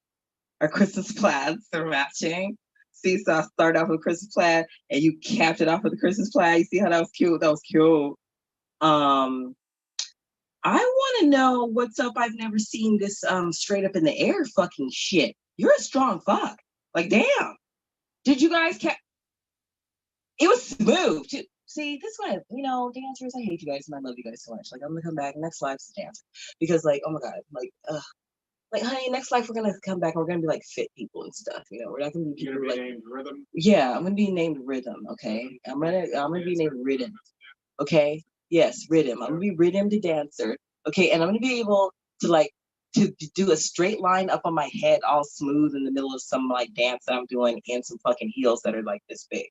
Our Christmas plaids are matching. See, so I started off with Christmas plaid and you capped it off with the Christmas plaid. You see how that was cute? That was cute. I want to know what's up. I've never seen this straight up in the air fucking shit. You're a strong fuck. Like, damn. Did you guys it was smooth. See, this one, you know, dancers, I hate you guys and I love you guys so much. Like, I'm gonna come back next live's a dancer. Because like, oh my God, like, honey, next life we're gonna come back and we're gonna be like fit people and stuff, you know. We're not gonna be people like named Rhythm. Yeah, I'm gonna be named Rhythm, okay? I'm gonna be named Rhythm. Okay? Yes, Rhythm. I'm gonna be Rhythm the dancer. Okay, and I'm gonna be able to like to do a straight line up on my head all smooth in the middle of some like dance that I'm doing in some fucking heels that are like this big.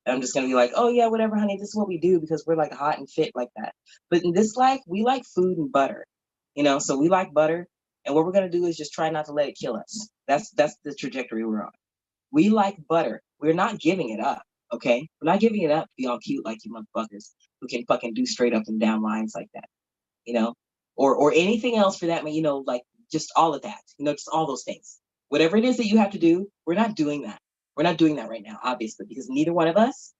And I'm just gonna be like, oh yeah, whatever, honey, this is what we do because we're like hot and fit like that. But in this life, we like food and butter, you know, so we like butter. And what we're gonna do is just try not to let it kill us. That's the trajectory we're on. We like butter. We're not giving it up, okay? We're not giving it up to be all cute like you motherfuckers who can fucking do straight up and down lines like that, you know? Or anything else for that, you know, like just all of that, you know, just all those things. Whatever it is that you have to do, we're not doing that. We're not doing that right now, obviously, because neither one of us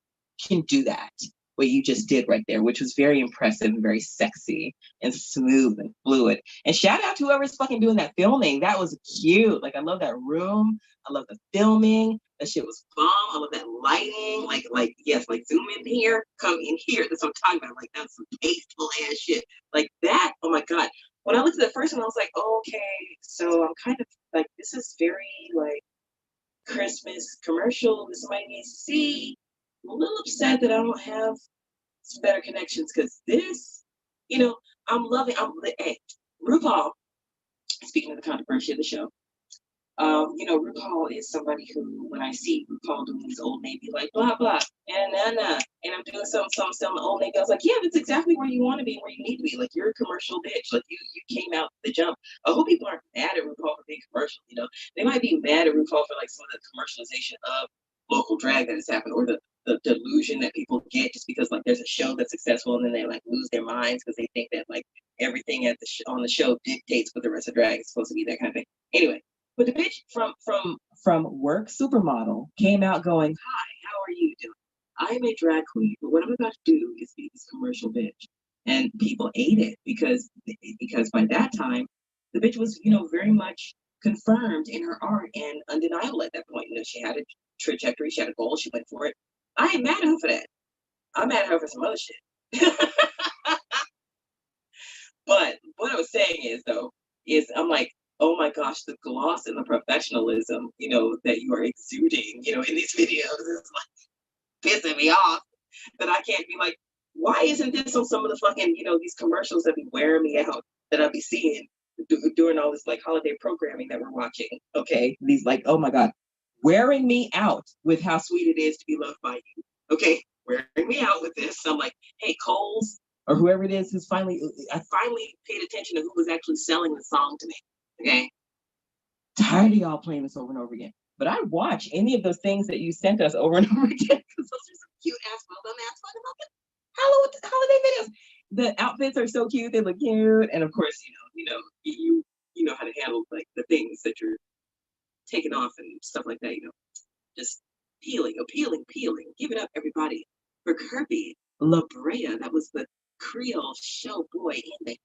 can do that, what you just did right there, which was very impressive and very sexy and smooth and fluid. And shout out to whoever's fucking doing that filming. That was cute. Like, I love that room. I love the filming. That shit was bomb. I love that lighting. Like yes, like zoom in here, come in here. That's what I'm talking about. Like, that's some tasteful ass shit. Like that. Oh my God. When I looked at the first one, I was like, oh, okay, so I'm kind of like, this is very like Christmas commercial. This might need to see. I'm a little upset that I don't have some better connections because this, you know, hey, RuPaul, speaking of the controversy of the show, you know, RuPaul is somebody who, when I see RuPaul doing these Old Navy, like blah blah, and and I'm doing some Old Navy, I was like, yeah, that's exactly where you want to be, where you need to be. Like, you're a commercial bitch. Like, you came out the jump. I hope people aren't mad at RuPaul for being commercial. You know, they might be mad at RuPaul for like some of the commercialization of local drag that has happened, or the delusion that people get just because like there's a show that's successful and then they like lose their minds because they think that like everything at the on the show dictates what the rest of drag is supposed to be, that kind of thing. Anyway. But the bitch from Work Supermodel came out going, hi, how are you doing? I'm a drag queen, but what I'm about to do is be this commercial bitch. And people ate it because by that time, the bitch was, you know, very much confirmed in her art and undeniable at that point. You know, she had a trajectory, she had a goal, she went for it. I ain't mad at her for that. I'm mad at her for some other shit. But what I was saying is, though, I'm like, oh my gosh, the gloss and the professionalism, you know, that you are exuding, you know, in these videos is like pissing me off that I can't be like, Why isn't this on some of the fucking, these commercials that be wearing me out that I be seeing during all this like holiday programming that we're watching? Okay, these like, oh my god, wearing me out with how sweet it is to be loved by you. Okay, wearing me out with this. So I'm like, hey, Coles or whoever it is I finally paid attention to who was actually selling the song to me. Okay, tired of y'all playing this over and over again. But I watch any of those things that you sent us over and over again because those are some cute ass, well done ass fucking holiday videos. The outfits are so cute; they look cute, and of course, you know how to handle like the things that you're taking off and stuff like that. Just appealing. Give it up, everybody, for Kirby La Brea. That was the Creole show boy in the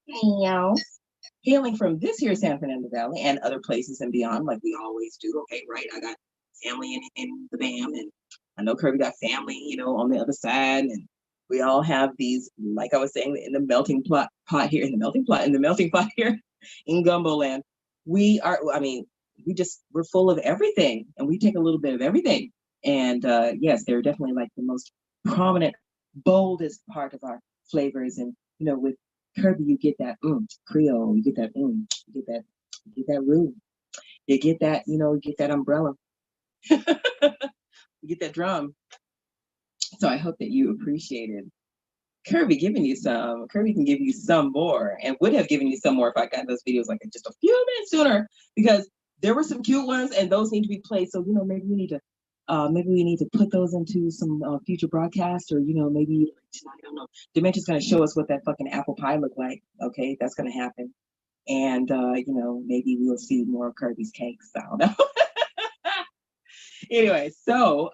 house. Hailing from this here San Fernando Valley and other places and beyond, like we always do. Okay, right? I got family in the BAM, and I know Kirby got family, on the other side, and we all have these, like I was saying, in the melting pot here, in the melting pot here in Gumbo Land. We're full of everything, and we take a little bit of everything. And yes, they're definitely like the most prominent, boldest part of our flavors. And with Kirby, you get that Creole, you get that you get that roux, you get that you get that umbrella, you get that drum. So I hope that you appreciated Kirby giving you some. Kirby can give you some more, and would have given you some more if I got those videos like just a few minutes sooner, because there were some cute ones, and those need to be played. So maybe we need to put those into some future broadcasts, or maybe tonight. I don't know. Dementia's going to show us what that fucking apple pie looked like. Okay, that's going to happen, and maybe we'll see more of Kirby's cakes. I don't know. Anyway, so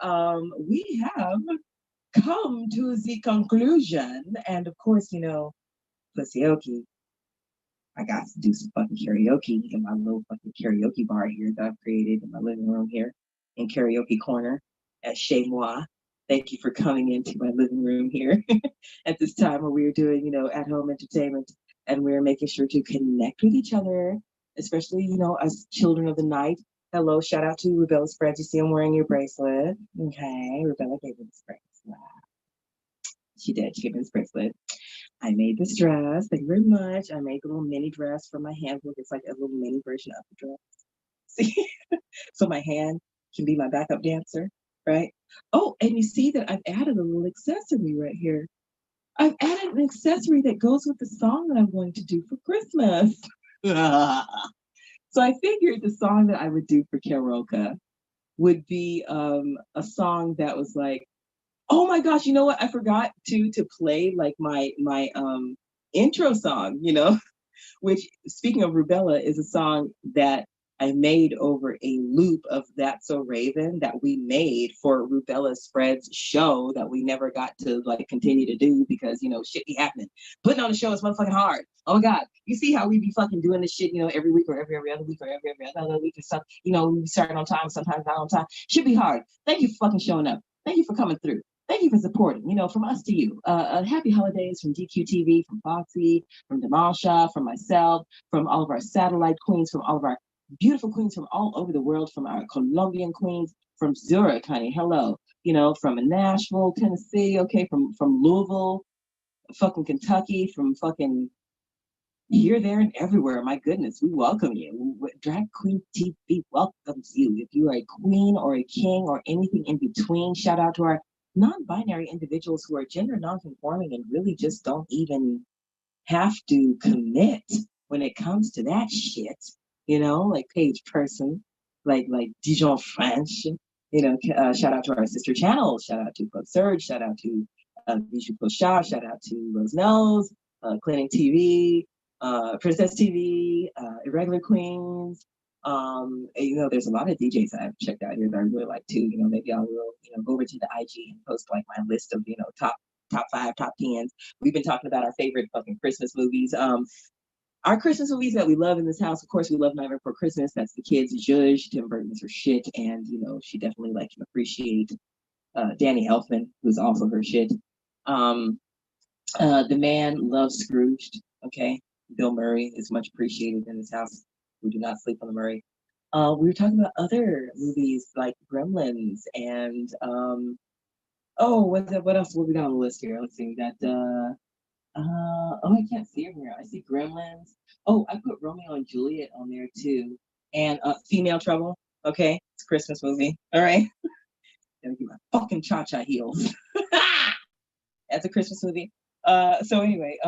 we have come to the conclusion, and of course, PuzziYoke. I got to do some fucking karaoke in my little fucking karaoke bar here that I've created in my living room here in Karaoke Corner at Chez Moi. Thank you for coming into my living room here at this time where we're doing, at-home entertainment, and we're making sure to connect with each other, especially, as children of the night. Hello, shout out to Rubella's friends. You see I'm wearing your bracelet. Okay, Rubella gave me this bracelet. She did. She gave me this bracelet. I made this dress. Thank you very much. I made a little mini dress for my handbook. It's like a little mini version of the dress. See? So my hand can be my backup dancer, right? Oh, and you see that I've added a little accessory right here. I've added an accessory that goes with the song that I'm going to do for Christmas. So I figured the song that I would do for karaoke would be a song that was like, oh my gosh, you know what? I forgot to play like my intro song, which, speaking of Rubella, is a song that I made over a loop of That's So Raven that we made for Rubella Spread's show that we never got to like continue to do because, shit be happening. Putting on a show is motherfucking hard. Oh my God. You see how we be fucking doing this shit, every week or every other week or every other week and stuff. We start on time, sometimes not on time. Should be hard. Thank you for fucking showing up. Thank you for coming through. Thank you for supporting, from us to you. Happy holidays from DQTV, from Foxy, from Damalsha, from myself, from all of our satellite queens, from all of our beautiful queens from all over the world, from our Colombian queens, from Zurich, honey, hello, from Nashville, Tennessee, okay, from Louisville, fucking Kentucky, from fucking here, there, and everywhere. My goodness, we welcome you. Drag Queen TV welcomes you. If you are a queen or a king or anything in between, shout out to our non-binary individuals who are gender non-conforming and really just don't even have to commit when it comes to that shit. Like Paige Person, like Dijon French, shout out to our sister channels, shout out to Club Surge, shout out to Bijou Pochard, shout out to Rose Nose, Clinic TV, Princess TV, Irregular Queens. There's a lot of DJs I've checked out here that I really like too. Maybe I will, go over to the IG and post like my list of, top 5, top 10s. We've been talking about our favorite fucking Christmas movies. Our Christmas movies that we love in this house, of course, we love Nightmare Before Christmas. That's the kids' judge. Tim Burton's her shit. And, she definitely can appreciate Danny Elfman, who's also her shit. The man loves Scrooged. Okay. Bill Murray is much appreciated in this house. We do not sleep on the Murray. We were talking about other movies like Gremlins and Oh, what else? What we got on the list here? Let's see. We got oh, I can't see her here. I see Gremlins. Oh, I put Romeo and Juliet on there too, and Female Trouble. Okay, it's a Christmas movie. All right, gotta get my fucking cha-cha heels. That's a Christmas movie. So anyway,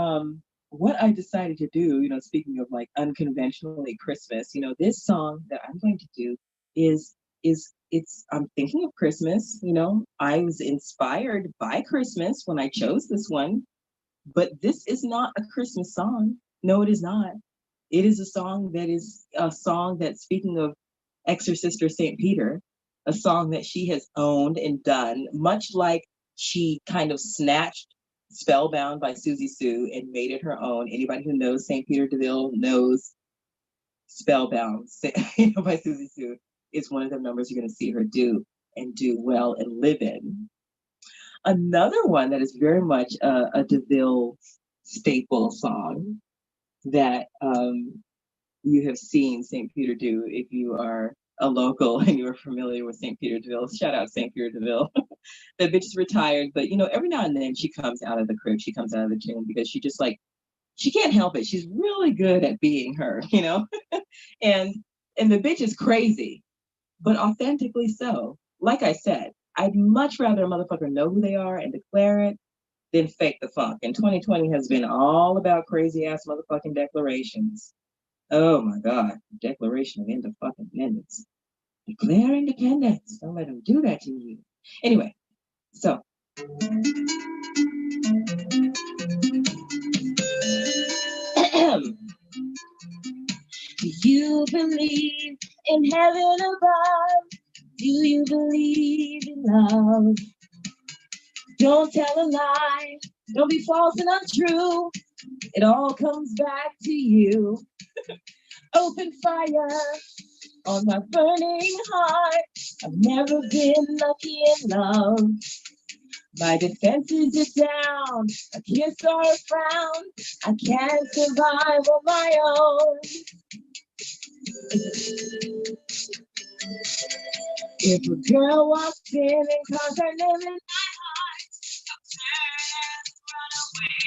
what I decided to do, speaking of like unconventionally Christmas, this song that I'm going to do is it's I'm thinking of Christmas. I was inspired by Christmas when I chose this one, but this is not a Christmas song. No, it is not. It is a song that speaking of Exorcist or St. Peter, a song that she has owned and done, much like she kind of snatched Spellbound by Susie Sue and made it her own. Anybody who knows St. Peter DeVille knows Spellbound by Susie Sue is one of the numbers you're going to see her do and do well and live in. Another one that is very much a DeVille staple song that you have seen St. Peter do if you are a local and you're familiar with St. Peter DeVille. Shout out St. Peter DeVille. That bitch is retired, but every now and then she comes out of the crib, she comes out of the tomb because she can't help it. She's really good at being her, and the bitch is crazy, but authentically so. Like I said, I'd much rather a motherfucker know who they are and declare it than fake the funk. And 2020 has been all about crazy ass motherfucking declarations. Oh my God, Declaration of Independence. Declare independence. Don't let them do that to you. Anyway, so. Do you believe in heaven above? Do you believe in love? Don't tell a lie. Don't be false and untrue. It all comes back to you. Open fire on my burning heart. I've never been lucky in love. My defenses are down, a kiss or a frown. I can't survive on my own. If a girl walks in and calls her name in my heart, I'll turn and run away.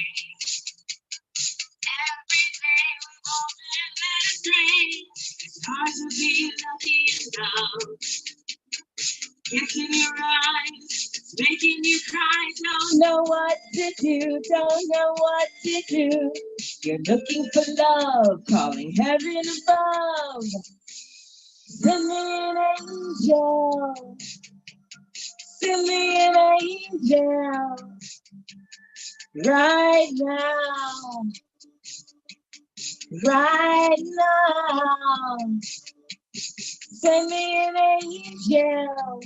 Every day we're both in a dream. It's hard to be lucky enough. It's in your eyes, it's making you cry. Don't know what to do, don't know what to do. You're looking for love, calling heaven above. Send me an angel, send me an angel, right now, right now. Send me an angel,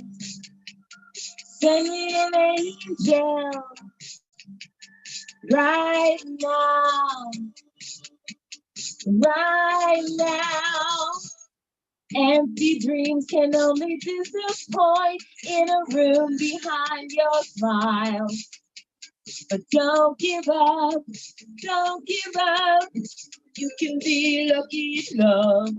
send me an angel, right now, right now. Empty dreams can only disappoint in a room behind your smile. But don't give up, don't give up. You can be lucky in love.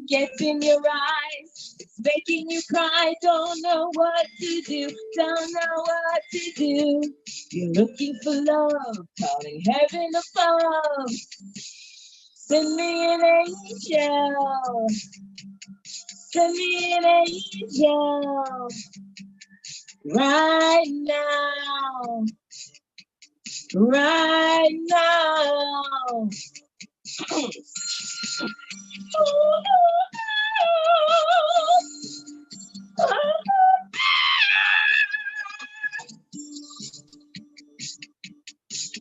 Gets in your eyes, it's making you cry. Don't know what to do, don't know what to do. You're looking for love, calling heaven above. Send me an angel, send me an angel, right now, right now.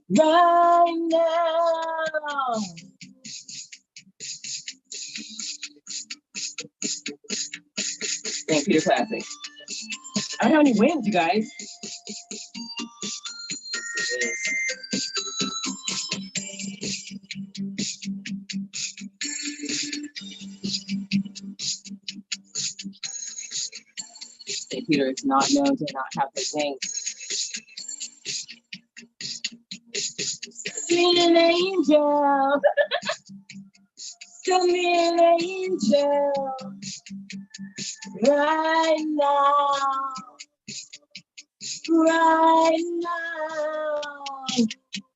Right now. St. Peter Classic. I don't have any wins, you guys. St. Peter is not known to not have the wings. Send me an angel. Send me an angel. Right now. right now.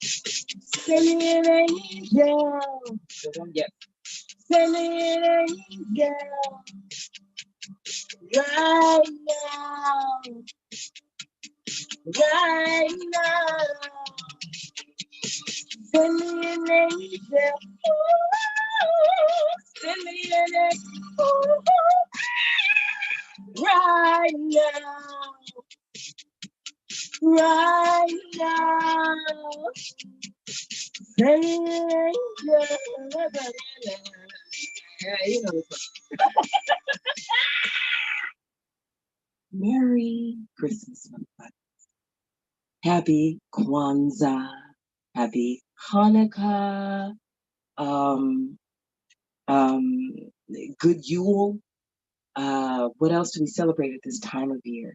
Send me an angel. Yes. Send me an angel. Right now. Right now. Send me an angel. Send me an angel. Right now. Right now. Send me an angel. Yeah, you know this one. Merry Christmas, motherfucker. Happy Kwanzaa. Happy Hanukkah. Good Yule. What else do we celebrate at this time of year?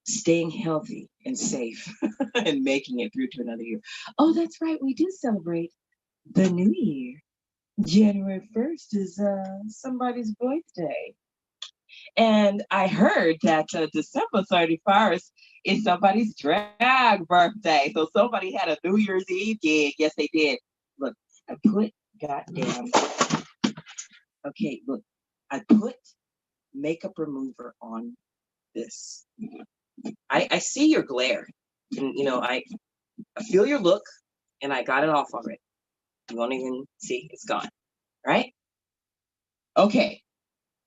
Staying healthy and safe and making it through to another year. Oh, that's right. We do celebrate the new year. January 1st is somebody's birthday. And I heard that December 31st is somebody's drag birthday. So somebody had a New Year's Eve gig. Yes, they did. Look, I put goddamn. Okay, look, I put makeup remover on this. I see your glare. And, I feel your look, and I got it off already. You won't even see. It's gone. Right? Okay.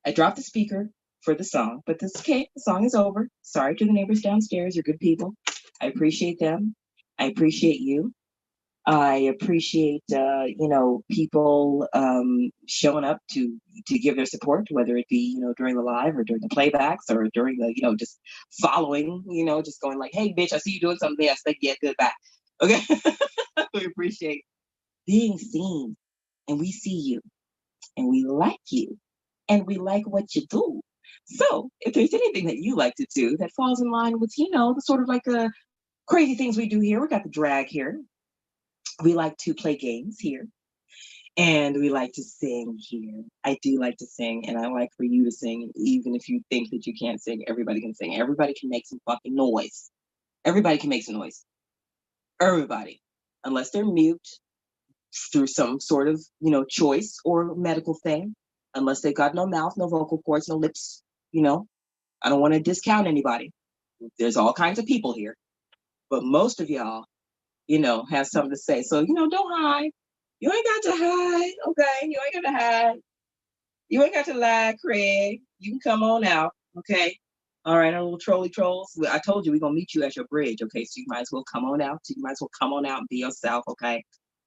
I dropped the speaker for the song, but this is okay. The song is over. Sorry to the neighbors downstairs. You're good people. I appreciate them. I appreciate you. I appreciate people showing up to give their support, whether it be during the live or during the playbacks or during the just following, just going like, hey bitch, I see you doing something. Yes, like, yeah, goodbye. Okay. We appreciate being seen, and we see you, and we like you, and we like what you do. So if there's anything that you like to do that falls in line with the sort of like crazy things we do here, we got the drag here. We like to play games here, and we like to sing here. I do like to sing, and I like for you to sing. Even if you think that you can't sing, everybody can sing. Everybody can make some fucking noise. Everybody can make some noise. Everybody, unless they're mute through some sort of choice or medical thing. Unless they got no mouth, no vocal cords, no lips. I don't want to discount anybody. There's all kinds of people here, but most of y'all have something to say. So, don't hide. You ain't got to hide, okay? You ain't got to hide. You ain't got to lie, Craig. You can come on out, okay? All right, our little trolly trolls. I told you we're going to meet you at your bridge, okay? So you might as well come on out. You might as well come on out and be yourself, okay?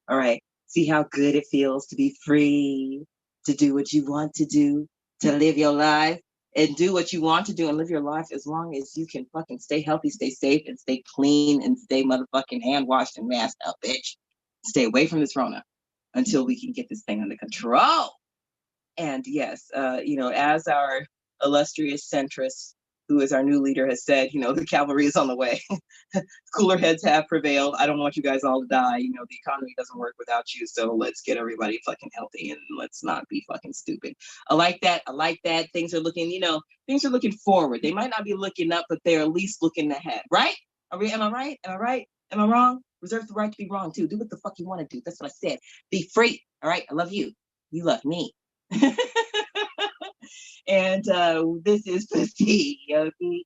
All right. See how good it feels to be free, to do what you want to do, to live your life. And do what you want to do and live your life as long as you can fucking stay healthy, stay safe, and stay clean, and stay motherfucking hand washed and masked up, bitch. Stay away from this Rona until we can get this thing under control. And yes, as our illustrious centrist, who is our new leader, has said, the cavalry is on the way. Cooler heads have prevailed. I don't want you guys all to die. The economy doesn't work without you. So let's get everybody fucking healthy and let's not be fucking stupid. I like that. Things are looking forward. They might not be looking up, but they're at least looking ahead. Right? Am I right? Am I right? Am I wrong? Reserve the right to be wrong too. Do what the fuck you want to do. That's what I said. Be free. All right. I love you. You love me. And this is PuzziYoke,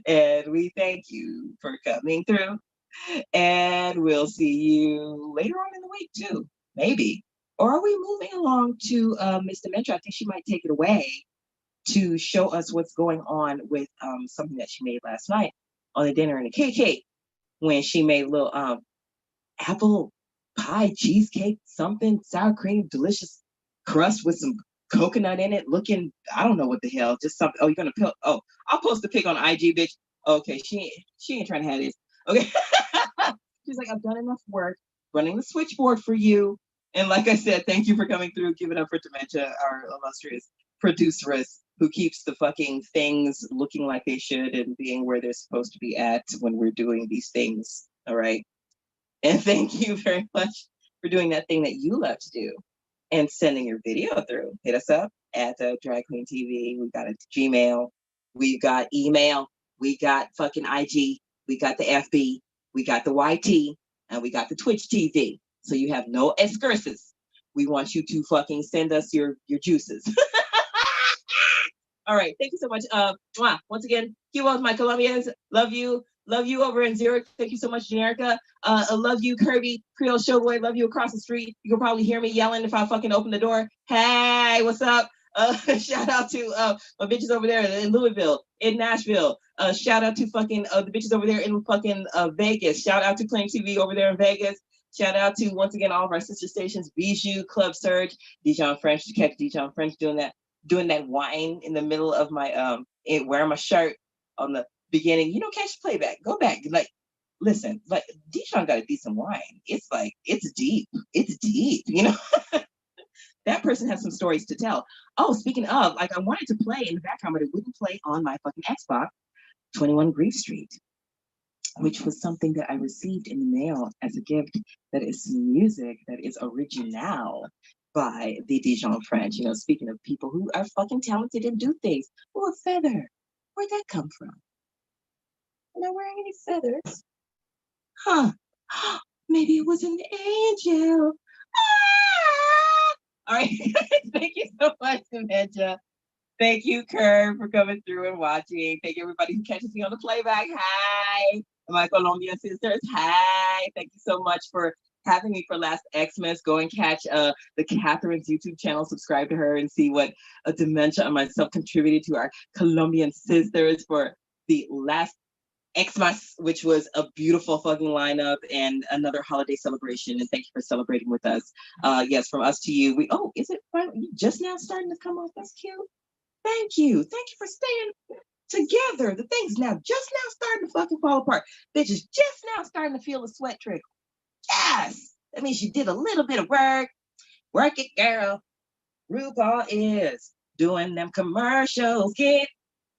and we thank you for coming through. And we'll see you later on in the week too, maybe. Or are we moving along to Miss Dementia? I think she might take it away to show us what's going on with something that she made last night on the Dinner and A Kiki, when she made a little apple pie cheesecake, something sour cream, delicious crust with some coconut in it, looking, I don't know what the hell, just something. Oh, you're gonna pill? Oh, I'll post the pic on IG, bitch. Okay, she ain't trying to have this. Okay. She's like, I've done enough work running the switchboard for you. And like I said, thank you for coming through. Give it up for Dementia, our illustrious produceress, who keeps the fucking things looking like they should and being where they're supposed to be at when we're doing these things. All right. And thank you very much for doing that thing that you love to do and sending your video through. Hit us up at Drag Queen TV. We've got a Gmail. We've got email. we got fucking IG, we got the FB, we got the YT, and we got the Twitch TV. So you have no excuses. We want you to fucking send us your juices. All right, thank you so much. Once again, Q-Wells, my Colombians, love you. Love you over in Zurich. Thank you so much, Generica. I love you, Kirby, Creole Showboy. Love you across the street. You can probably hear me yelling if I fucking open the door. Hey, what's up? Shout out to my bitches over there in Louisville, in Nashville. Shout out to fucking the bitches over there in fucking Vegas. Shout out to Claim TV over there in Vegas. Shout out to, once again, all of our sister stations, Bijou, Club Surge, Dijon French, to catch Dijon French doing that whine in the middle of my wearing my shirt on the beginning. You know, catch the playback. Go back. Like, listen, like Dijon got a decent wine. It's like, it's deep. It's deep, you know? That person has some stories to tell. Oh, speaking of, like, I wanted to play in the background, but it wouldn't play on my fucking Xbox, 21 Grief Street, which was something that I received in the mail as a gift. That is music that is original by the Dijon French. You know, speaking of people who are fucking talented and do things. Oh, a feather. Where'd that come from? I'm not wearing any feathers. Huh. Maybe it was an angel. All right. Thank you so much, Dementia. Thank you, Curve, for coming through and watching. Thank you, everybody who catches me on the playback. Hi. My Colombian sisters. Hi. Thank you so much for having me for last Xmas. Go and catch the Catherine's YouTube channel. Subscribe to her and see what Dementia and myself contributed to our Colombian sisters for the last Xmas, which was a beautiful fucking lineup and another holiday celebration. And thank you for celebrating with us. Yes, from us to you. Is it just now starting to come off? That's cute. Thank you. Thank you for staying together. The thing's now just now starting to fucking fall apart. Bitches just now starting to feel the sweat trickle. Yes. That means you did a little bit of work. Work it, girl. RuPaul is doing them commercials. Get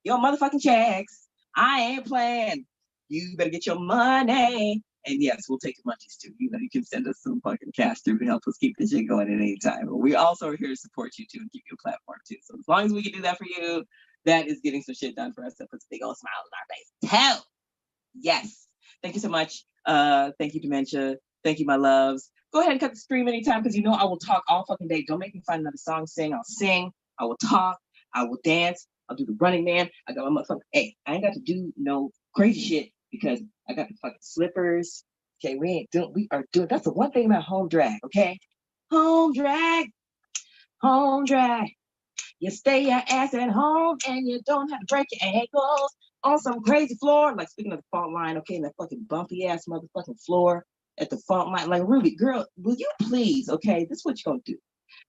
your motherfucking checks. I ain't playing. You better get your money. And yes, we'll take the munchies too. You know, you can send us some fucking cash through to help us keep this shit going at any time. But we also are here to support you too and give you a platform too. So as long as we can do that for you, that is getting some shit done for us. That puts a big old smile on our face. Hell, yes. Thank you so much. Thank you, Dementia. Thank you, my loves. Go ahead and cut the stream anytime because you know I will talk all fucking day. Don't make me find another song to sing. I'll sing. I will talk. I will dance. I'll do the Running Man. I got my motherfucking, hey, I ain't got to do no crazy shit because I got the fucking slippers. Okay, we are doing, that's the one thing about home drag, okay? Home drag. You stay your ass at home and you don't have to break your ankles on some crazy floor. Like speaking of the fault line, okay, and that fucking bumpy ass motherfucking floor at the fault line. Like, Ruby, girl, will you please, okay, this is what you're gonna do.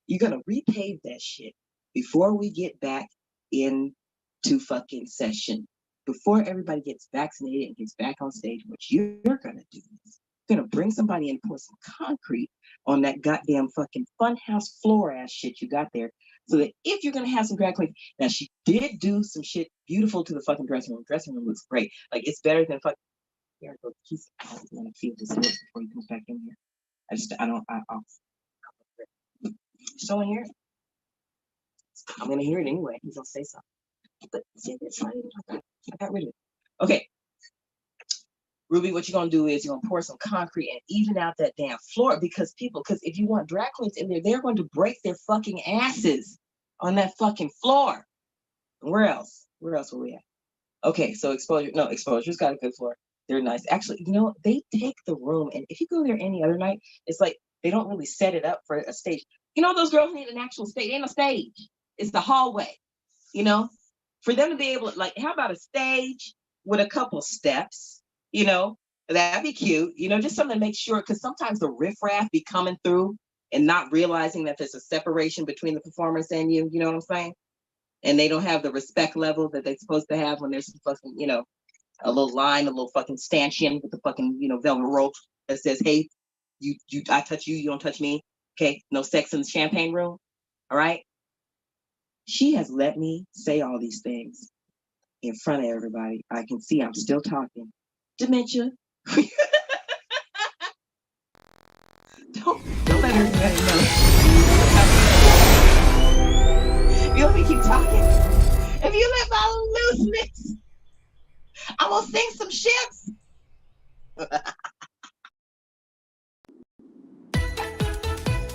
You're gonna repave that shit before we get back into fucking session. Before everybody gets vaccinated and gets back on stage, what you're gonna do is you're gonna bring somebody in and pour some concrete on that goddamn fucking funhouse floor ass shit you got there. So that if you're gonna have some drag queens, now she did do some shit beautiful to the fucking dressing room. Dressing room looks great. Like it's better than fucking. Here I go. I want to feel this lip before he comes back in here. I'll so in here. I'm gonna hear it anyway. He's gonna say something. But see, I got rid of it. Okay. Ruby, what you're gonna do is you're gonna pour some concrete and even out that damn floor because if you want drag queens in there, they're going to break their fucking asses on that fucking floor. Where else? Where else were we at? Okay, so Exposure's got a good floor. They're nice. Actually, you know, they take the room, and if you go there any other night, it's like they don't really set it up for a stage. You know, those girls need an actual stage. Ain't a stage. It's the hallway. You know, for them to be able to, like, how about a stage with a couple steps? You know, that'd be cute. You know, just something to make sure, because sometimes the riffraff be coming through and not realizing that there's a separation between the performers and you. You know what I'm saying? And they don't have the respect level that they're supposed to have when there's some fucking, you know, a little line, a little fucking stanchion with the fucking, you know, velvet rope that says, hey, I touch you, you don't touch me. Okay, no sex in the champagne room. All right. She has let me say all these things in front of everybody. I can see I'm still talking. Dementia. Don't let everybody know. You let me keep talking. If you let my looseness, gonna sing some shit?